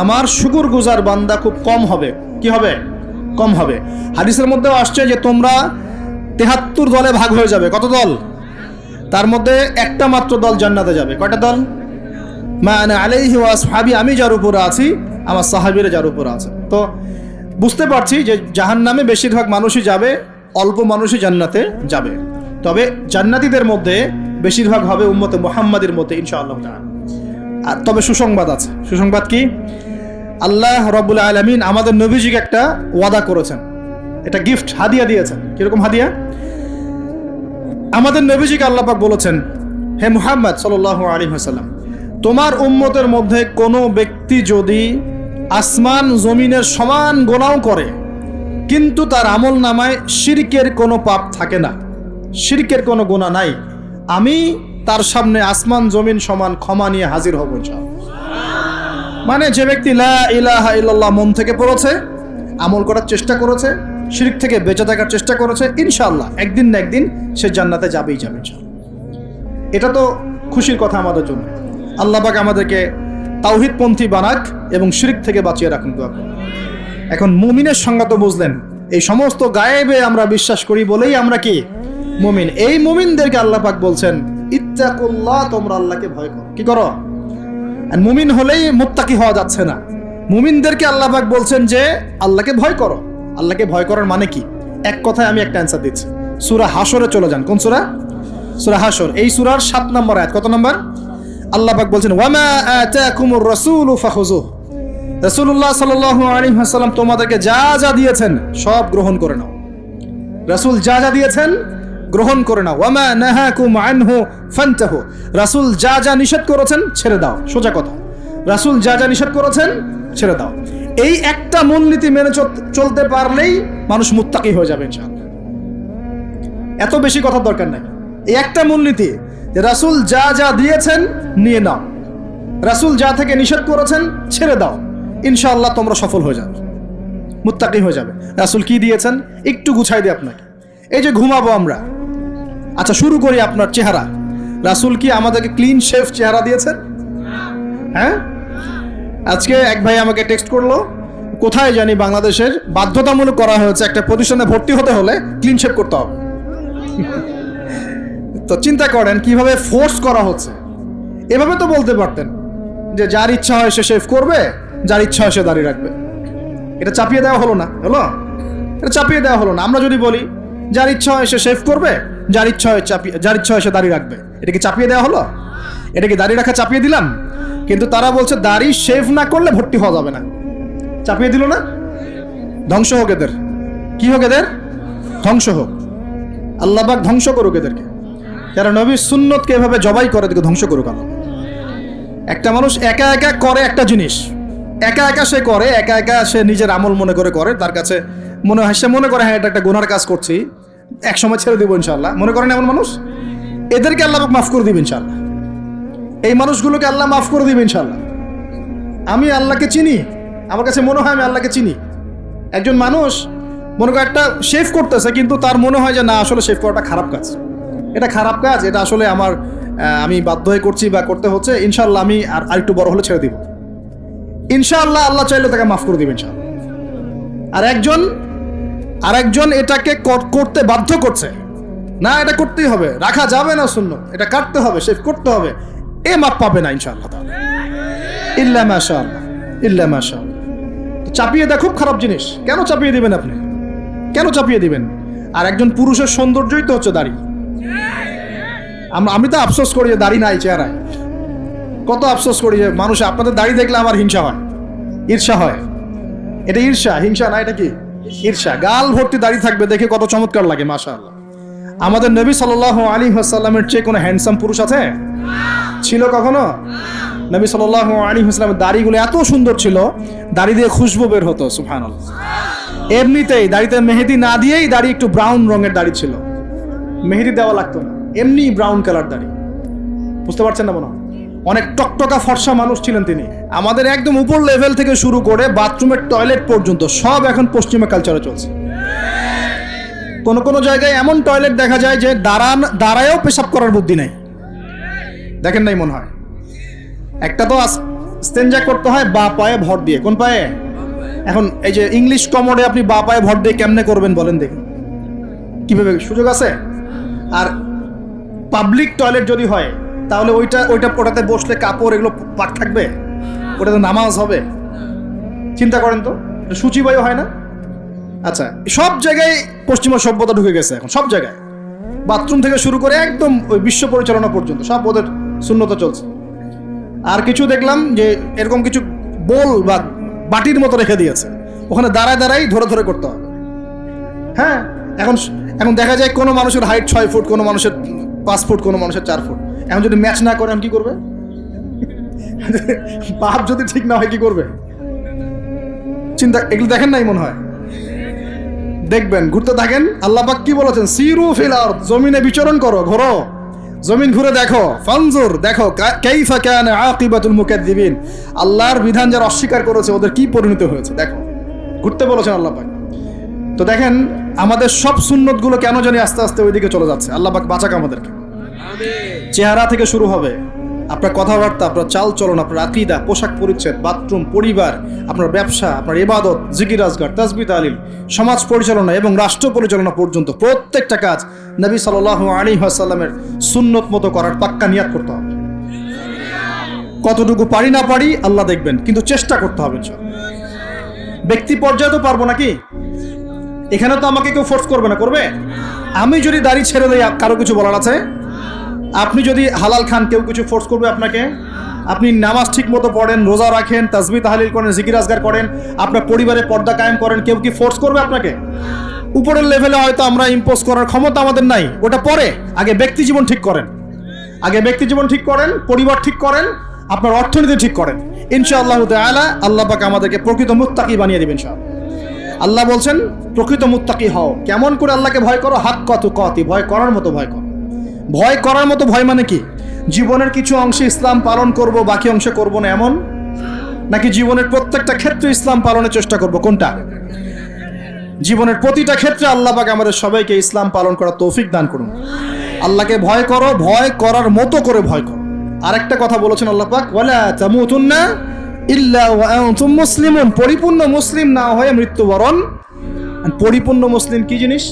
আমার শুকরগুজার বান্দা খুব কম হবে। কি হবে? কম হবে। হাদিসের মধ্যেও আসছে যে তোমরা ৭৩ দলে ভাগ হয়ে যাবে। কত দল? তার মধ্যে একটা মাত্র দল জান্নাতে যাবে। কয়টা দল? মা আনা আলাইহি ওয়া আসহাবি, আমি যার উপরে আছি, আমার সাহাবীরা যার উপরে আছে। তো বুঝতে পারছি যে জাহান্নামে বেশিরভাগ মানুষই যাবে, অল্প মানুষই জান্নাতে যাবে। তবে জান্নাতীদের মধ্যে বেশিরভাগ হবে উম্মতে মুহাম্মাদের মধ্যে ইনশাআল্লাহ তাআলা। আর তবে সুসংবাদ আছে। সুসংবাদ কি? আল্লাহ রাব্বুল আলামিন আমাদের নবীজিকে একটা ওয়াদা করেছেন, এটা গিফট, হাদিয়া দিয়েছেন। কিরকম হাদিয়া? আমাদের নবীজিকে আল্লাহ পাক বলেছেন, হে মুহাম্মদ সাল্লাল্লাহু আলাইহি ওয়াসাল্লাম, তোমার উম্মতের মধ্যে কোনো ব্যক্তি যদি আসমান জমিনের সমান গুনাহ করে কিন্তু তার আমল নামায় শিরকের কোনো পাপ থাকে না, শিরকের কোনো গুনাহ নাই, আমি তার সামনে আসমান জমিন সমান ক্ষমা নিয়ে হাজির হব ইনশাআল্লাহ। মানে যে ব্যক্তি লা ইলাহা ইল্লাল্লাহ মন থেকে পড়েছে, আমল করার চেষ্টা করেছে, শিরক থেকে বেঁচে থাকার চেষ্টা করেছে, ইনশাআল্লাহ একদিন না একদিন সে জান্নাতে যাবেই যাবে ইনশাআল্লাহ। এটা তো খুশির কথা আমাদের জন্য। আল্লাহ পাক আমাদেরকে তাওহীদপন্থী বানাক এবং শিরক থেকে বাঁচিয়ে রাখুন। এখন মুমিনের সংজ্ঞা তো বুঝলেন, এই সমস্ত গায়েবে আমরা বিশ্বাস করি বলেই আমরা কি মুমিন। এই মুমিনদেরকে আল্লাহ পাক বলছেন ইত্তাকুল্লাহ, তোমরা আল্লাহকে ভয় করো। কি করো? আর মুমিন হলেই মুত্তাকি হওয়া যাচ্ছে না। মুমিনদেরকে আল্লাহ পাক বলছেন যে আল্লাহকে ভয় করো। আল্লাহকে ভয় করার মানে কি? এক কথায় আমি একটা অ্যান্সার দিচ্ছি। সূরা হাশরে চলে যান। কোন সূরা? সূরা হাশর। এই সূরার 7 নম্বর আয়াত। কত নম্বর? আল্লাহ পাক বলছেন ওয়ামা আতাকুমুর রাসূলু ফাখুযুহু, রাসূলুল্লাহ সাল্লাল্লাহু আলাইহি ওয়াসাল্লাম তোমাদেরকে যা যা দিয়েছেন সব গ্রহণ করে নাও। রাসূল যা যা দিয়েছেন গ্রহণ করে নাও। ওয়ামা নাহাকুম আনহু ফান্তাহু, রাসূল যা যা নিষেধ করেছেন ছেড়ে দাও। সোজা কথা, রাসূল যা যা নিষেধ করেছেন ছেড়ে দাও। এই একটা মূলনীতি মেনে চলতে পারলেই মানুষ মুত্তাকি হয়ে যাবে ইনশাআল্লাহ। এত বেশি কথার দরকার নাই। এই একটা মূলনীতি যে রাসূল যা যা দিয়েছেন নিয়ে নাও, রাসূল যা থেকে নিষেধ করেছেন ছেড়ে দাও, ইনশাআল্লাহ তোমরা সফল হয়ে যাবে, মুত্তাকি হয়ে যাবে। রাসূল কি দিয়েছেন একটু গুছাই দিই আপনাকে। এই যে ঘুমাবো আমরা, আচ্ছা শুরু করি আপনার চেহারা। রাসূল কি আমাদেরকে ক্লিন শেভ চেহারা দিয়েছেন? হ্যাঁ, আজকে এক ভাই আমাকে টেক্সট করলো, কোথায় জানি বাংলাদেশের বাধ্যতামূলক করা হয়েছে একটা প্রতিষ্ঠানে ভর্তি হতে হলে ক্লিন শেভ করতে হবে। তো চিন্তা করেন কিভাবে ফোর্স করা হচ্ছে। এভাবে তো বলতে পারতেন যে যার ইচ্ছা হয় সে শেভ করবে, যার ইচ্ছা হয় সে দাড়ি রাখবে। এটা চাপিয়ে দেওয়া হলো না? হলো? এটা চাপিয়ে দেওয়া হলো না? আমরা যদি বলি যার ইচ্ছা হয় সে শেভ করবে, যার ইচ্ছা হয় সে দাড়ি রাখবে, এটা কি চাপিয়ে দেওয়া হলো? এটা কি দাড়ি রাখা চাপিয়ে দিলাম? কিন্তু তারা বলছে দাড়ি শেভ না করলে ভর্তি হওয়া যাবে না। চাপিয়ে দিল না? ধ্বংস হোক এদের। কি হোক এদের? ধ্বংস হোক। আল্লাহ পাক ধ্বংস করুক এদেরকে। যারা নবীর সুন্নতকে এভাবে জবাই করে এদেরকে ধ্বংস করুক আল্লাহ। একটা মানুষ একা একা করে একটা জিনিস, একা একা সে করে, একা একা সে নিজের আমল মনে করে, তার কাছে মনে হয়, সে মনে করে হ্যাঁ এটা একটা গুনার কাজ করছি, এক সময় ছেড়ে দিব ইনশাআল্লাহ, মনে করেন এমন মানুষ, এদেরকে আল্লাহ পাক মাফ করে দিবেন ইনশাআল্লাহ। এই মানুষগুলোকে আল্লাহ মাফ করে দিবে ইনশাল্লাহ। আমি আল্লাহকে চিনি, আমার কাছে মনে হয় আমি আল্লাহকে চিনি। একজন মানুষ মনে করে একটা শেভ করতেছে, কিন্তু তার মনে হয় যে না, আসলে শেভ করাটা খারাপ কাজ, এটা খারাপ কাজ, এটা আসলে আমি বাধ্য হয়ে করছি বা করতে হচ্ছে, ইনশাল্লাহ আমি আর একটু বড় হলে ছেড়ে দিব, ইনশাআল্লাহ আল্লাহ চাইলে তাকে মাফ করে দিবেন ইনশাআল্লাহ। আর একজন এটাকে করতে বাধ্য করছে, না এটা করতেই হবে, রাখা যাবে না সুন্নাত, এটা কাটতে হবে, শেভ করতে হবে, এ মাফ পাবে না ইনশাআল্লাহ তাআলা, ইল্লা মাশাআল্লাহ, ইল্লা মাশাআল্লাহ। চাপিয়ে দেওয়া খুব খারাপ জিনিস। কেন চাপিয়ে দিবেন আপনি? কেন চাপিয়ে দিবেন? আর একজন পুরুষের সৌন্দর্যই তো হচ্ছে দাড়ি। আমি তো আফসোস করি যে দাড়ি নাই চেহারায়, কত আফসোস করি যে মানুষ, আপনাদের দাড়ি দেখলে আমার হিংসা হয়, ঈর্ষা হয়। এটা ঈর্ষা, হিংসা না, এটা কি? ঈর্ষা। গাল ভর্তি দাড়ি থাকবে, দেখে কত চমৎকার লাগে, মাশাআল্লাহ। আমাদের নবী সাল্লাল্লাহু আলাইহি ওয়াসাল্লামের চেয়ে কোনো হ্যান্ডসাম পুরুষ আছে? ছিল কখনো? নবী সাল্লাল্লাহু আলাইহি ওয়াসাল্লামের দাড়িগুলো এত সুন্দর ছিল, দাড়ি দিয়ে খুশবু বের হতো, সুবহানাল্লাহ। এমনিতেই দাড়িতে মেহেদি না দিয়েই দাড়ি একটু ব্রাউন রঙের দাড়ি ছিল, মেহেদি দেওয়া লাগতো না, এমনি ব্রাউন কালার দাড়ি। বুঝতে পারছেন না মনে হয়? অনেক টকটকা ফর্সা মানুষ ছিলেন তিনি। আমাদের একদম উপর লেভেল থেকে শুরু করে বাথরুমের টয়লেট পর্যন্ত সব এখন পশ্চিমা কালচারে চলছে। কোন কোন জায়গায় এমন টয়লেট দেখা যায় যে দাঁড়ায়ও পেশাব করার বুদ্ধি নাই, দেখেন নাই মনে হয়? একটা তো স্টেনজা করতে হয় বা পায়ে ভর দিয়ে। কোন পায়ে? এখন এই যে ইংলিশ কমোডে আপনি বা পায়ে ভর দিয়ে কেমনে করবেন বলেন দেখি, কিভাবে সুযোগ আছে? আর পাবলিক টয়লেট যদি হয় তাহলে ওটাতে বসলে কাপড় এগুলো পাক থাকবে, ওটাতে নামাজ হবে? চিন্তা করেন তো, সূচিবায়ু হয় না? আচ্ছা, সব জায়গায় পশ্চিমা সভ্যতা ঢুকে গেছে এখন, সব জায়গায়, বাথরুম থেকে শুরু করে একদম ওই বিশ্ব পরিচালনা পর্যন্ত সব ওদের শূন্যতা চলছে। আর কিছু দেখলাম যে এরকম কিছু বোল বা বাটির মতো রেখে দিয়েছে, ওখানে দাঁড়ায় দাঁড়াই ধরে ধরে করতে হবে। হ্যাঁ, এখন দেখা যায় কোনো মানুষের হাইট 6 ফুট, কোনো মানুষের 5 ফুট, কোনো মানুষের 4 ফুট। এখন যদি ম্যাচ না করে কি করবে? বাপ যদি ঠিক না হয় কি করবে? চিন্তা, এগুলো দেখেন নাই মনে হয়? দেখবেন, ঘুরতে থাকেন। আল্লাহ পাক কি বলেছেন? সিরু ফিল আরদ, জমিনে বিচরণ করো, ঘোরো, জমিন ঘুরে দেখো, ফানজুর, দেখো কাইফা কানা আকিবাতুল মুকাদ্দিবিন, আল্লাহর বিধান যারা অস্বীকার করেছে ওদের কি পরিণতি হয়েছে দেখো। ঘুরতে বলেছেন আল্লাহ পাক। তো দেখেন আমাদের সব সুন্নতগুলো কেন জানি আস্তে আস্তে ওইদিকে চলে যাচ্ছে। আল্লাহ পাক বাঁচাক আমাদেরকে। চেহারা থেকে শুরু হবে, আপনার কথাবার্তা, আপনার চাল চলন, আপনার আকীদা, পোশাক পরিচ্ছদ, বাথরুম, পরিবার, আপনার ব্যবসা, আপনার ইবাদত, জিকির আজগার, তাসবিহ তাহলিল, সমাজ পরিচালনা এবং রাষ্ট্র পরিচালনা পর্যন্ত প্রত্যেকটা কাজ নবী সাল্লাল্লাহু আলাইহি ওয়াসাল্লামের সুন্নত মতো করার পাক্কা নিয়াত করতে হবে। কতটুকু পারি না পারি আল্লাহ দেখবেন, কিন্তু চেষ্টা করতে হবে ইনশাআল্লাহ। ব্যক্তি পর্যায়ে তো পারবো নাকি? এখানে তো আমাকে কেউ ফোর্স করবে না, করবে? আমি যদি দাড়ি ছেড়ে দেই কারো কিছু বলার আছে? আপনি যদি হালাল খান কেউ কিছু ফোর্স করবে আপনাকে? আপনি নামাজ ঠিক মতো পড়েন, রোজা রাখেন, তাসবিহ তাহলিল করেন, জিকির আজগার করেন, আপনার পরিবারে পর্দা কায়েম করেন, কেউ কি ফোর্স করবে আপনাকে? উপরের লেভেলে হয়তো আমরা ইম্পোজ করার ক্ষমতা আমাদের নাই, ওটা পরে। আগে ব্যক্তি জীবন ঠিক করেন, আগে ব্যক্তি জীবন ঠিক করেন, পরিবার ঠিক করেন, আপনার অর্থনীতি ঠিক করেন। ইনশাআল্লাহ তাআলা আল্লাহ পাক আমাদেরকে প্রকৃত মুত্তাকি বানিয়ে দিবেন ইনশাআল্লাহ। আল্লাহ বলছেন প্রকৃত মুত্তাকি হও। কেমন করে আল্লাহকে ভয় করো? হাক্কা তুকাতি, ভয় করার মতো ভয় করো। ভয় করার মতো ভয় মানে কি? জীবনের কিছু অংশে ইসলাম পালন করব, বাকি অংশে করব না, এমন? নাকি জীবনের প্রত্যেকটা ক্ষেত্রে ইসলাম পালনের চেষ্টা করব? কোনটা? জীবনের প্রতিটা ক্ষেত্রে আল্লাহ পাক আমাদের সবাইকে ইসলাম পালন করার তৌফিক দান করুন। আল্লাহকে ভয় করো, ভয় করার মতো করে ভয় করো। আরেকটা কথা বলেছেন আল্লাহ পাক, ওয়ালা তামুতুন্না ইল্লা ওয়া আনতুম মুসলিমুন, পরিপূর্ণ মুসলিম না হয়ে মৃত্যুবরণ। পরিপূর্ণ মুসলিম কি জিনিস?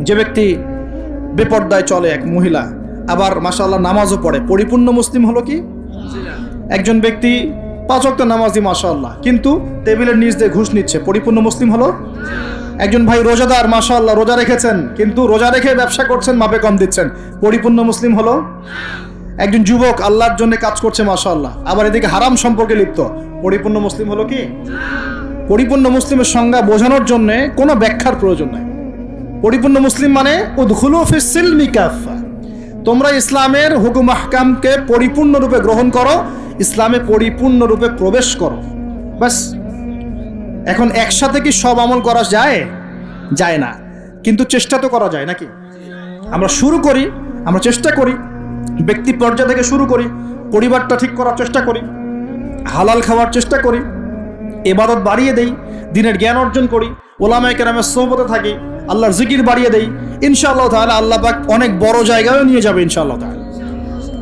যে ব্যক্তি বেপর্দায় চলে, এক মহিলা, আবার মাশাআল্লাহ নামাজও পড়ে, পরিপূর্ণ মুসলিম হলো কি? একজন ব্যক্তি 5 ওয়াক্ত নামাজি মাশাআল্লাহ, কিন্তু টেবিলের নিচ দিয়ে ঘুষ নিচ্ছে, পরিপূর্ণ মুসলিম হলো? একজন ভাই রোজাদার, মাশাআল্লাহ রোজা রেখেছেন, কিন্তু রোজা রেখে ব্যবসা করছেন, মাপে কম দিচ্ছেন, পরিপূর্ণ মুসলিম হলো? একজন যুবক আল্লাহর জন্য কাজ করছে মাশাআল্লাহ, আবার এদিকে হারাম সম্পর্কে লিপ্ত, পরিপূর্ণ মুসলিম হলো কি? পরিপূর্ণ মুসলিমের সংজ্ঞা বোঝানোর জন্য কোনো ব্যাখ্যার প্রয়োজন নাই। পরিপূর্ণ মুসলিম মানে উদখুলু ফিস সিলমি কাফা, তোমরা ইসলামের হুকুম আহকামকে পরিপূর্ণরূপে গ্রহণ করো, ইসলামে পরিপূর্ণরূপে প্রবেশ করো, বাস। এখন একসাথে কি সব আমল করা যায়? যায় না, কিন্তু চেষ্টা তো করা যায় নাকি? আমরা শুরু করি, আমরা চেষ্টা করি, ব্যক্তি পর্যায় থেকে শুরু করি, পরিবারটা ঠিক করার চেষ্টা করি, হালাল খাওয়ার চেষ্টা করি, ইবাদত বাড়িয়ে দেই, দিনের জ্ঞান অর্জন করি, ওলামায়ে কেরামের সোহবতে থাকি, আল্লাহর জিকির বাড়িয়ে দেই, ইনশাআল্লাহ তাআলা আল্লাহ পাক অনেক বড় জায়গায় নিয়ে যাবে ইনশাআল্লাহ তাআলা।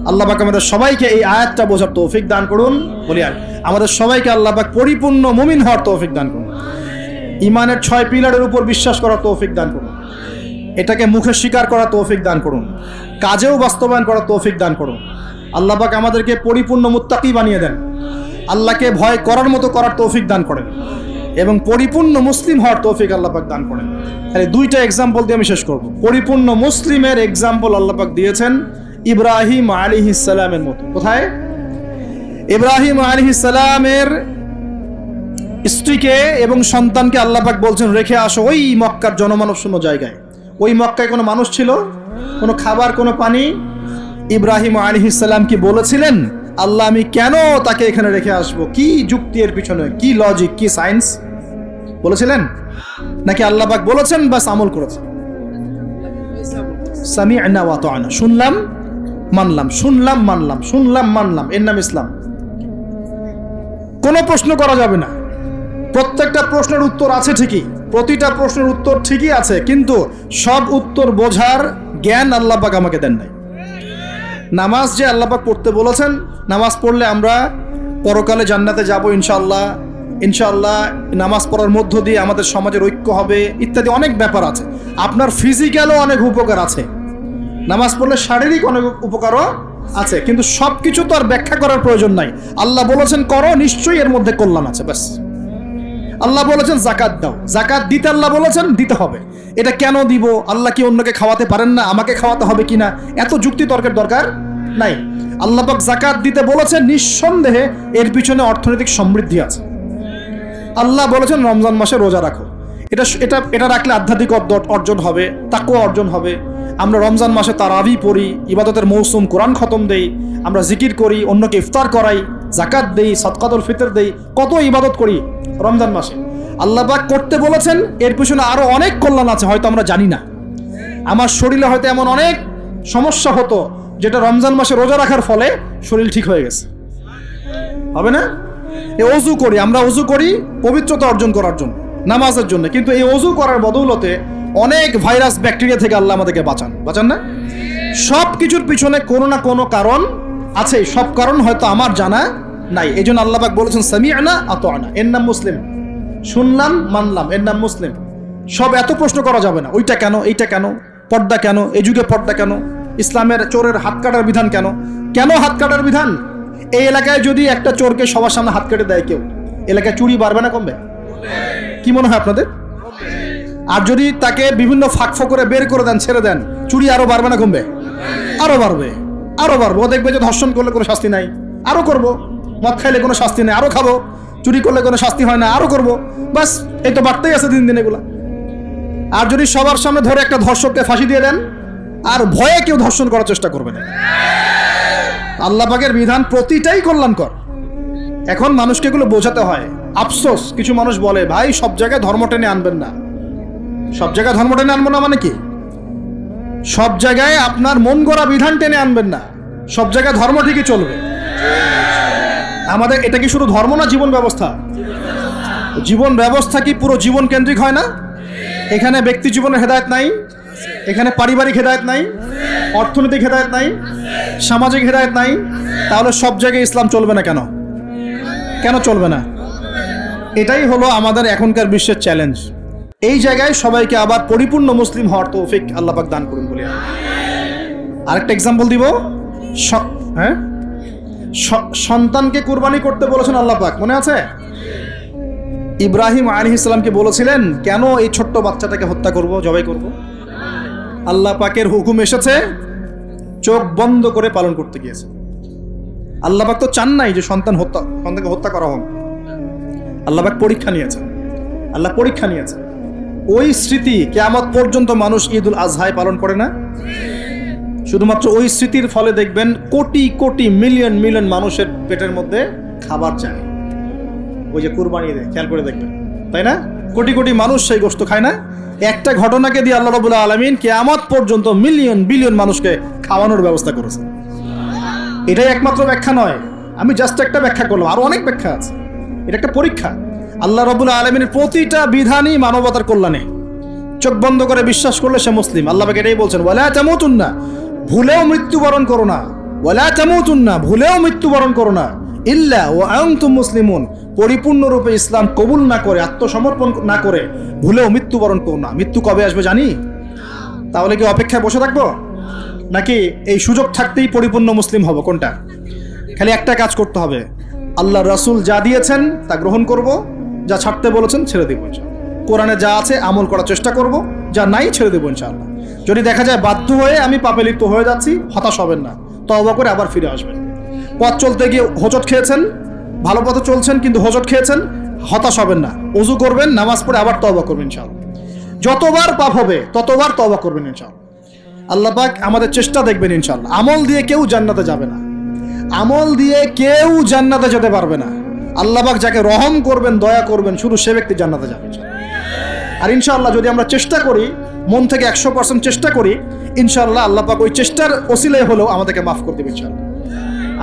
আল্লাহ পাক আমাদের সবাইকে এই আয়াতটা বোঝার তৌফিক দান করুন। বলি আর আমাদের সবাইকে আল্লাহ পাক পরিপূর্ণ মুমিন হওয়ার তৌফিক দান করুন, ইমানের 6 পিলারের উপর বিশ্বাস করার তৌফিক দান করুন, এটাকে মুখে স্বীকার করার তৌফিক দান করুন, কাজেও বাস্তবায়ন করার তৌফিক দান করুন। আল্লাহ পাক আমাদেরকে পরিপূর্ণ মুত্তাকি বানিয়ে দেন, আল্লাহকে ভয় করার মতো করার তৌফিক দান করেন এবং পরিপূর্ণ মুসলিম হওয়ার তৌফিক আল্লাহ পাক দান করেন। তাহলে 2টা এক্সাম্পল দিয়ে আমি শেষ করব। পরিপূর্ণ মুসলিমের এক্সাম্পল আল্লাহ পাক দিয়েছেন ইব্রাহিম আলাইহিস সালামের মতো। কোথায়? ইব্রাহিম আলাইহিস সালামের স্ত্রীকে এবং সন্তানকে আল্লাহ পাক বলছেন রেখে আসো ওই মক্কার জনমানব শূন্য জায়গায়। ওই মক্কায় কোনো মানুষ ছিল, কোনো খাবার, কোনো পানি? ইব্রাহিম আলাইহিস সালাম কি বলেছিলেন আল্লাহ আমি কেন তাকে এখানে রেখে আসবো? কি যুক্তি এর পিছনে, কি লজিক, কি সায়েন্স? বলেছিলেন নাকি আল্লাহ পাক বলেছেন বাস আমল করেছেন? সামি'না ওয়া আতা'না, শুনলাম মানলাম, শুনলাম মানলাম, শুনলাম মানলাম, এর নাম ইসলাম। কোনো প্রশ্ন করা যাবে না। প্রত্যেকটা প্রশ্নের উত্তর আছে ঠিকই, প্রতিটা প্রশ্নের উত্তর ঠিকই আছে, কিন্তু সব উত্তর বোঝার জ্ঞান আল্লাহ পাক আমাকে দেন নাই। নামাজ যে আল্লাহ পাক পড়তে বলেছেন, নামাজ পড়লে আমরা পরকালে জান্নাতে যাব ইনশাআল্লাহ, ইনশাআল্লাহ নামাজ পড়ার মধ্য দিয়ে আমাদের সমাজের ঐক্য হবে ইত্যাদি অনেক ব্যাপার আছে। আপনার ফিজিক্যালও অনেক উপকার আছে, নামাজ পড়লে শারীরিক অনেক উপকারও আছে, কিন্তু সব কিছু তো আর ব্যাখ্যা করার প্রয়োজন নাই। আল্লাহ বলেছেন করো, নিশ্চয়ই এর মধ্যে কল্যাণ আছে, ব্যাস। আল্লাহ বলেছেন জাকাত দাও, জাকাত দিতে আল্লাহ বলেছেন দিতে হবে। এটা কেন দিব? আল্লাহ কি অন্যকে খাওয়াতে পারেন না? আমাকে খাওয়াতে হবে কিনা? এত যুক্তি তর্কের দরকার নাই। আল্লাহ পাক জাকাত দিতে বলেছেন, নিঃসন্দেহে এর পিছনে অর্থনৈতিক সমৃদ্ধি আছে। আল্লাহ বলেছেন রমজান মাসে রোজা রাখো, এটা এটা এটা রাখলে আধ্যাত্মিক অর্জন হবে, তাকওয়া অর্জন হবে। আমরা রমজান মাসে তারাবি পড়ি, ইবাদতের মৌসুম, কোরআন খতম দেই, আমরা জিকির করি, অন্যকে ইফতার করাই, জাকাত দেই, সদকাতুল ফিতর দেই, কত ইবাদত করি রমজান মাসে। আল্লাহ পাক করতে বলেছেন, এর পিছনে আরো অনেক কল্যাণ আছে, হয়তো আমরা জানি না। আমার শরীরে হয়তো এমন অনেক সমস্যা হতো যেটা রমজান মাসে রোজা রাখার ফলে শরীর ঠিক হয়ে গেছে, হবে না? এই ওযু করি, আমরা ওযু করি পবিত্রতা অর্জন করার জন্য, নামাজের জন্য, কিন্তু এই ওযু করার বদৌলতে অনেক ভাইরাস ব্যাকটেরিয়া থেকে আল্লাহ আমাদেরকে বাঁচান না? সব কিছুর পিছনে কোনো না কোনো কারণ আছে, সব কারণ হয়তো আমার জানা নাই। এই জন্য আল্লাহ পাক বলেছেন সামি'না আতা'না, এর নাম মুসলিম। শুনলাম মানলাম, এর নাম মুসলিম। সব এত প্রশ্ন করা যাবে না, ওইটা কেন, এইটা কেন, পর্দা কেন, এই যুগে পর্দা কেন, ইসলামের চোরের হাত কাটার বিধান কেন? কেন হাত কাটার বিধান? এই এলাকায় যদি একটা চোরকে সবার সামনে হাত কেটে দেয় কেউ, এলাকায় চুরি বাড়বে না কমবে? কি মনে হয় আপনাদের? আর যদি তাকে বিভিন্ন ফাঁক করে বের করে দেন, ছেড়ে দেন, চুরি আরো বাড়বে না কমবে? আরো বাড়বে, আরো বাড়বে। ও দেখবে যে ধর্ষণ করলে কোনো শাস্তি নাই, আরো করব। মদ খাইলে কোনো শাস্তি নেই, আরো খাবো। চুরি করলে কোনো শাস্তি হয় না, আরো করব। বাস এই তো বাড়তেই আছে দিন দিন এগুলা। আর যদি সবার সামনে ধরে একটা ধর্ষককে ফাঁসি দিয়ে দেন, আর ভয়ে কেউ ধর্ষণ করার চেষ্টা করবে না। আল্লাহ পাকের বিধান প্রতিটাই কল্যাণকর। এখন মানুষকে এগুলো বোঝাতে হয়। আফসোস, কিছু মানুষ বলে ভাই সব জায়গায় ধর্ম টেনে আনবেন না। সব জায়গায় ধর্ম টেনে আনবো না মানে কি? সব জায়গায় আপনার মন গড়া বিধান টেনে আনবেন না, সব জায়গায় ধর্ম ঠিকই চলবে। আমাদের এটা কি শুধু ধর্ম না, জীবন ব্যবস্থা? জীবন ব্যবস্থা কি পুরো জীবন কেন্দ্রিক হয় না? এখানে ব্যক্তি জীবনের হেদায়েত নাই, এখানে পারিবারিক হেদায়েত নাই, অর্থনৈতিক হেদায়েত নাই, সামাজিক হেদায়েত নাই। তাহলে সব জায়গায় ইসলাম চলবে না কেন? কেন চলবে না? এটাই হলো আমাদের এখনকার বিশ্বের চ্যালেঞ্জ। এই জায়গায় সবাইকে আবার পরিপূর্ণ মুসলিম হওয়ার তৌফিক আল্লাহ পাক দান করুন বলে। আরেকটা এক্সাম্পল দিব। হ্যাঁ, সন্তানকে কুরবানি করতে বলেছেন আল্লাহ পাক, মনে আছে? ইব্রাহিম আলাইহিস সালামকে বলেছিলেন কেন এই ছোট্ট বাচ্চাটাকে হত্যা করব, জবাই করব? আল্লাহ পাকের হুকুম এসেছে, চোখ বন্ধ করে পালন করতে গিয়েছে। আল্লাহ পাক তো চান নাই যে সন্তানকে হত্যা করা হোক। আল্লাহ পাক পরীক্ষা নিয়েছে, আল্লাহ পরীক্ষা নিয়েছে। ওই স্মৃতি কিয়ামত পর্যন্ত মানুষ ঈদুল আজহায় পালন করে না? শুধুমাত্র ওই স্মৃতির ফলে দেখবেন কোটি কোটি মিলিয়ন মিলিয়ন মানুষের পেটের মধ্যে খাবার চায়। ওই যে কুরবানি দেয়, খেয়াল করে দেখবেন, তাই না? কোটি কোটি মানুষ সেই গোশত খায় না? একটা ঘটনাকে দিয়ে আল্লাহ রাব্বুল আলামিন কিয়ামত পর্যন্ত মিলিয়ন বিলিয়ন মানুষকে খাওয়ানোর ব্যবস্থা করেছে। এটাই একমাত্র ব্যাখ্যা নয়, আমি জাস্ট একটা ব্যাখ্যা করলাম, আরো অনেক ব্যাখ্যা আছে। এটা একটা পরীক্ষা। আল্লাহ রাব্বুল আলামিনের প্রতিটা বিধানই মানবতার কল্যাণে। চোখ বন্ধ করে বিশ্বাস করলে সে মুসলিম। আল্লাহ পাক এটাই বলছেন, ওয়ালা তামুতুন্না, ভুলেও মৃত্যুবরণ করো না। ওয়ালা তামুতুন্না, ভুলেও মৃত্যুবরণ করো না। ইল্লা ওয়া আনতুম মুসলিমুন, পরিপূর্ণরূপে ইসলাম কবুল না করে, আত্মসমর্পণ না করে ভুলেও মৃত্যুবরণ করো না। মৃত্যু কবে আসবে জানি? তাহলে কি অপেক্ষায় বসে থাকবো, নাকি এই সুযোগ থাকতেই পরিপূর্ণ মুসলিম হব? কোনটা? খালি একটা কাজ করতে হবে, আল্লাহ রাসূল যা দিয়েছেন তা গ্রহণ করব, যা ছাড়তে বলেছেন ছেড়ে দেবো ইনশাআল্লাহ। কোরআনে যা আছে আমল করার চেষ্টা করব, যা নাই ছেড়ে দেবো ইনশাআল্লাহ। যদি দেখা যায় বাধ্য হয়ে আমি পাপে লিপ্ত হয়ে যাচ্ছি, হতাশ হবেন না, তওবা করে আবার ফিরে আসবেন। পথ চলতে গিয়ে হোঁচট খেয়েছেন, ভালো পথে চলছেন কিন্তু হোঁচট খেয়েছেন, হতাশ হবেন না, ওযু করবেন, নামাজ পড়ে আবার তওবা করবেন ইনশাআল্লাহ। যতবার পাপ হবে ততবার তওবা করবেন ইনশাআল্লাহ। আল্লাহ পাক আমাদের চেষ্টা দেখবেন ইনশাআল্লাহ। আমল দিয়ে কেউ জান্নাতে যাবে না, আমল দিয়ে কেউ জান্নাতে যেতে পারবে না। আল্লাহ পাক যাকে রহম করবেন, দয়া করবেন, শুধু সে ব্যক্তি জান্নাতে যাবে ইনশাআল্লাহ। আর ইনশাআল্লাহ যদি আমরা চেষ্টা করি, মন থেকে 100% চেষ্টা করি, ইনশাআল্লাহ আল্লাহ পাক ওই চেষ্টার ওসিলায় হলেও আমাদেরকে মাফ করে দেবেন ইনশাআল্লাহ।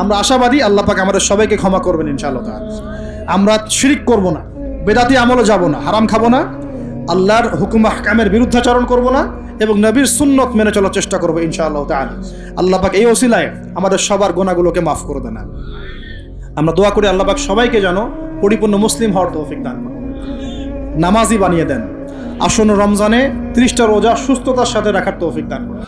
আমরা আশাবাদী আল্লাহ পাক আমাদের সবাইকে ক্ষমা করবেন ইনশাআল্লাহ তাআলা। আমরা শিরক করব না, বেদাতি আমলে যাব না, হারাম খাবো না, আল্লাহর হুকুম আহকামের বিরুদ্ধাচরণ করব না, এবং নবীর সুন্নত মেনে চলার চেষ্টা করবো ইনশাআল্লাহ তাআলা। আল্লাহ পাক এই ওসিলায় আমাদের সবার গুনাহগুলোকে মাফ করে দেন। আমরা দোয়া করি আল্লাহ পাক সবাইকে যেন পরিপূর্ণ মুসলিম হওয়ার তৌফিক দান করেন, নামাজি বানিয়ে দেন, আসন্ন রমজানে 30টা রোজা সুস্থতার সাথে রাখার তৌফিক দান করেন।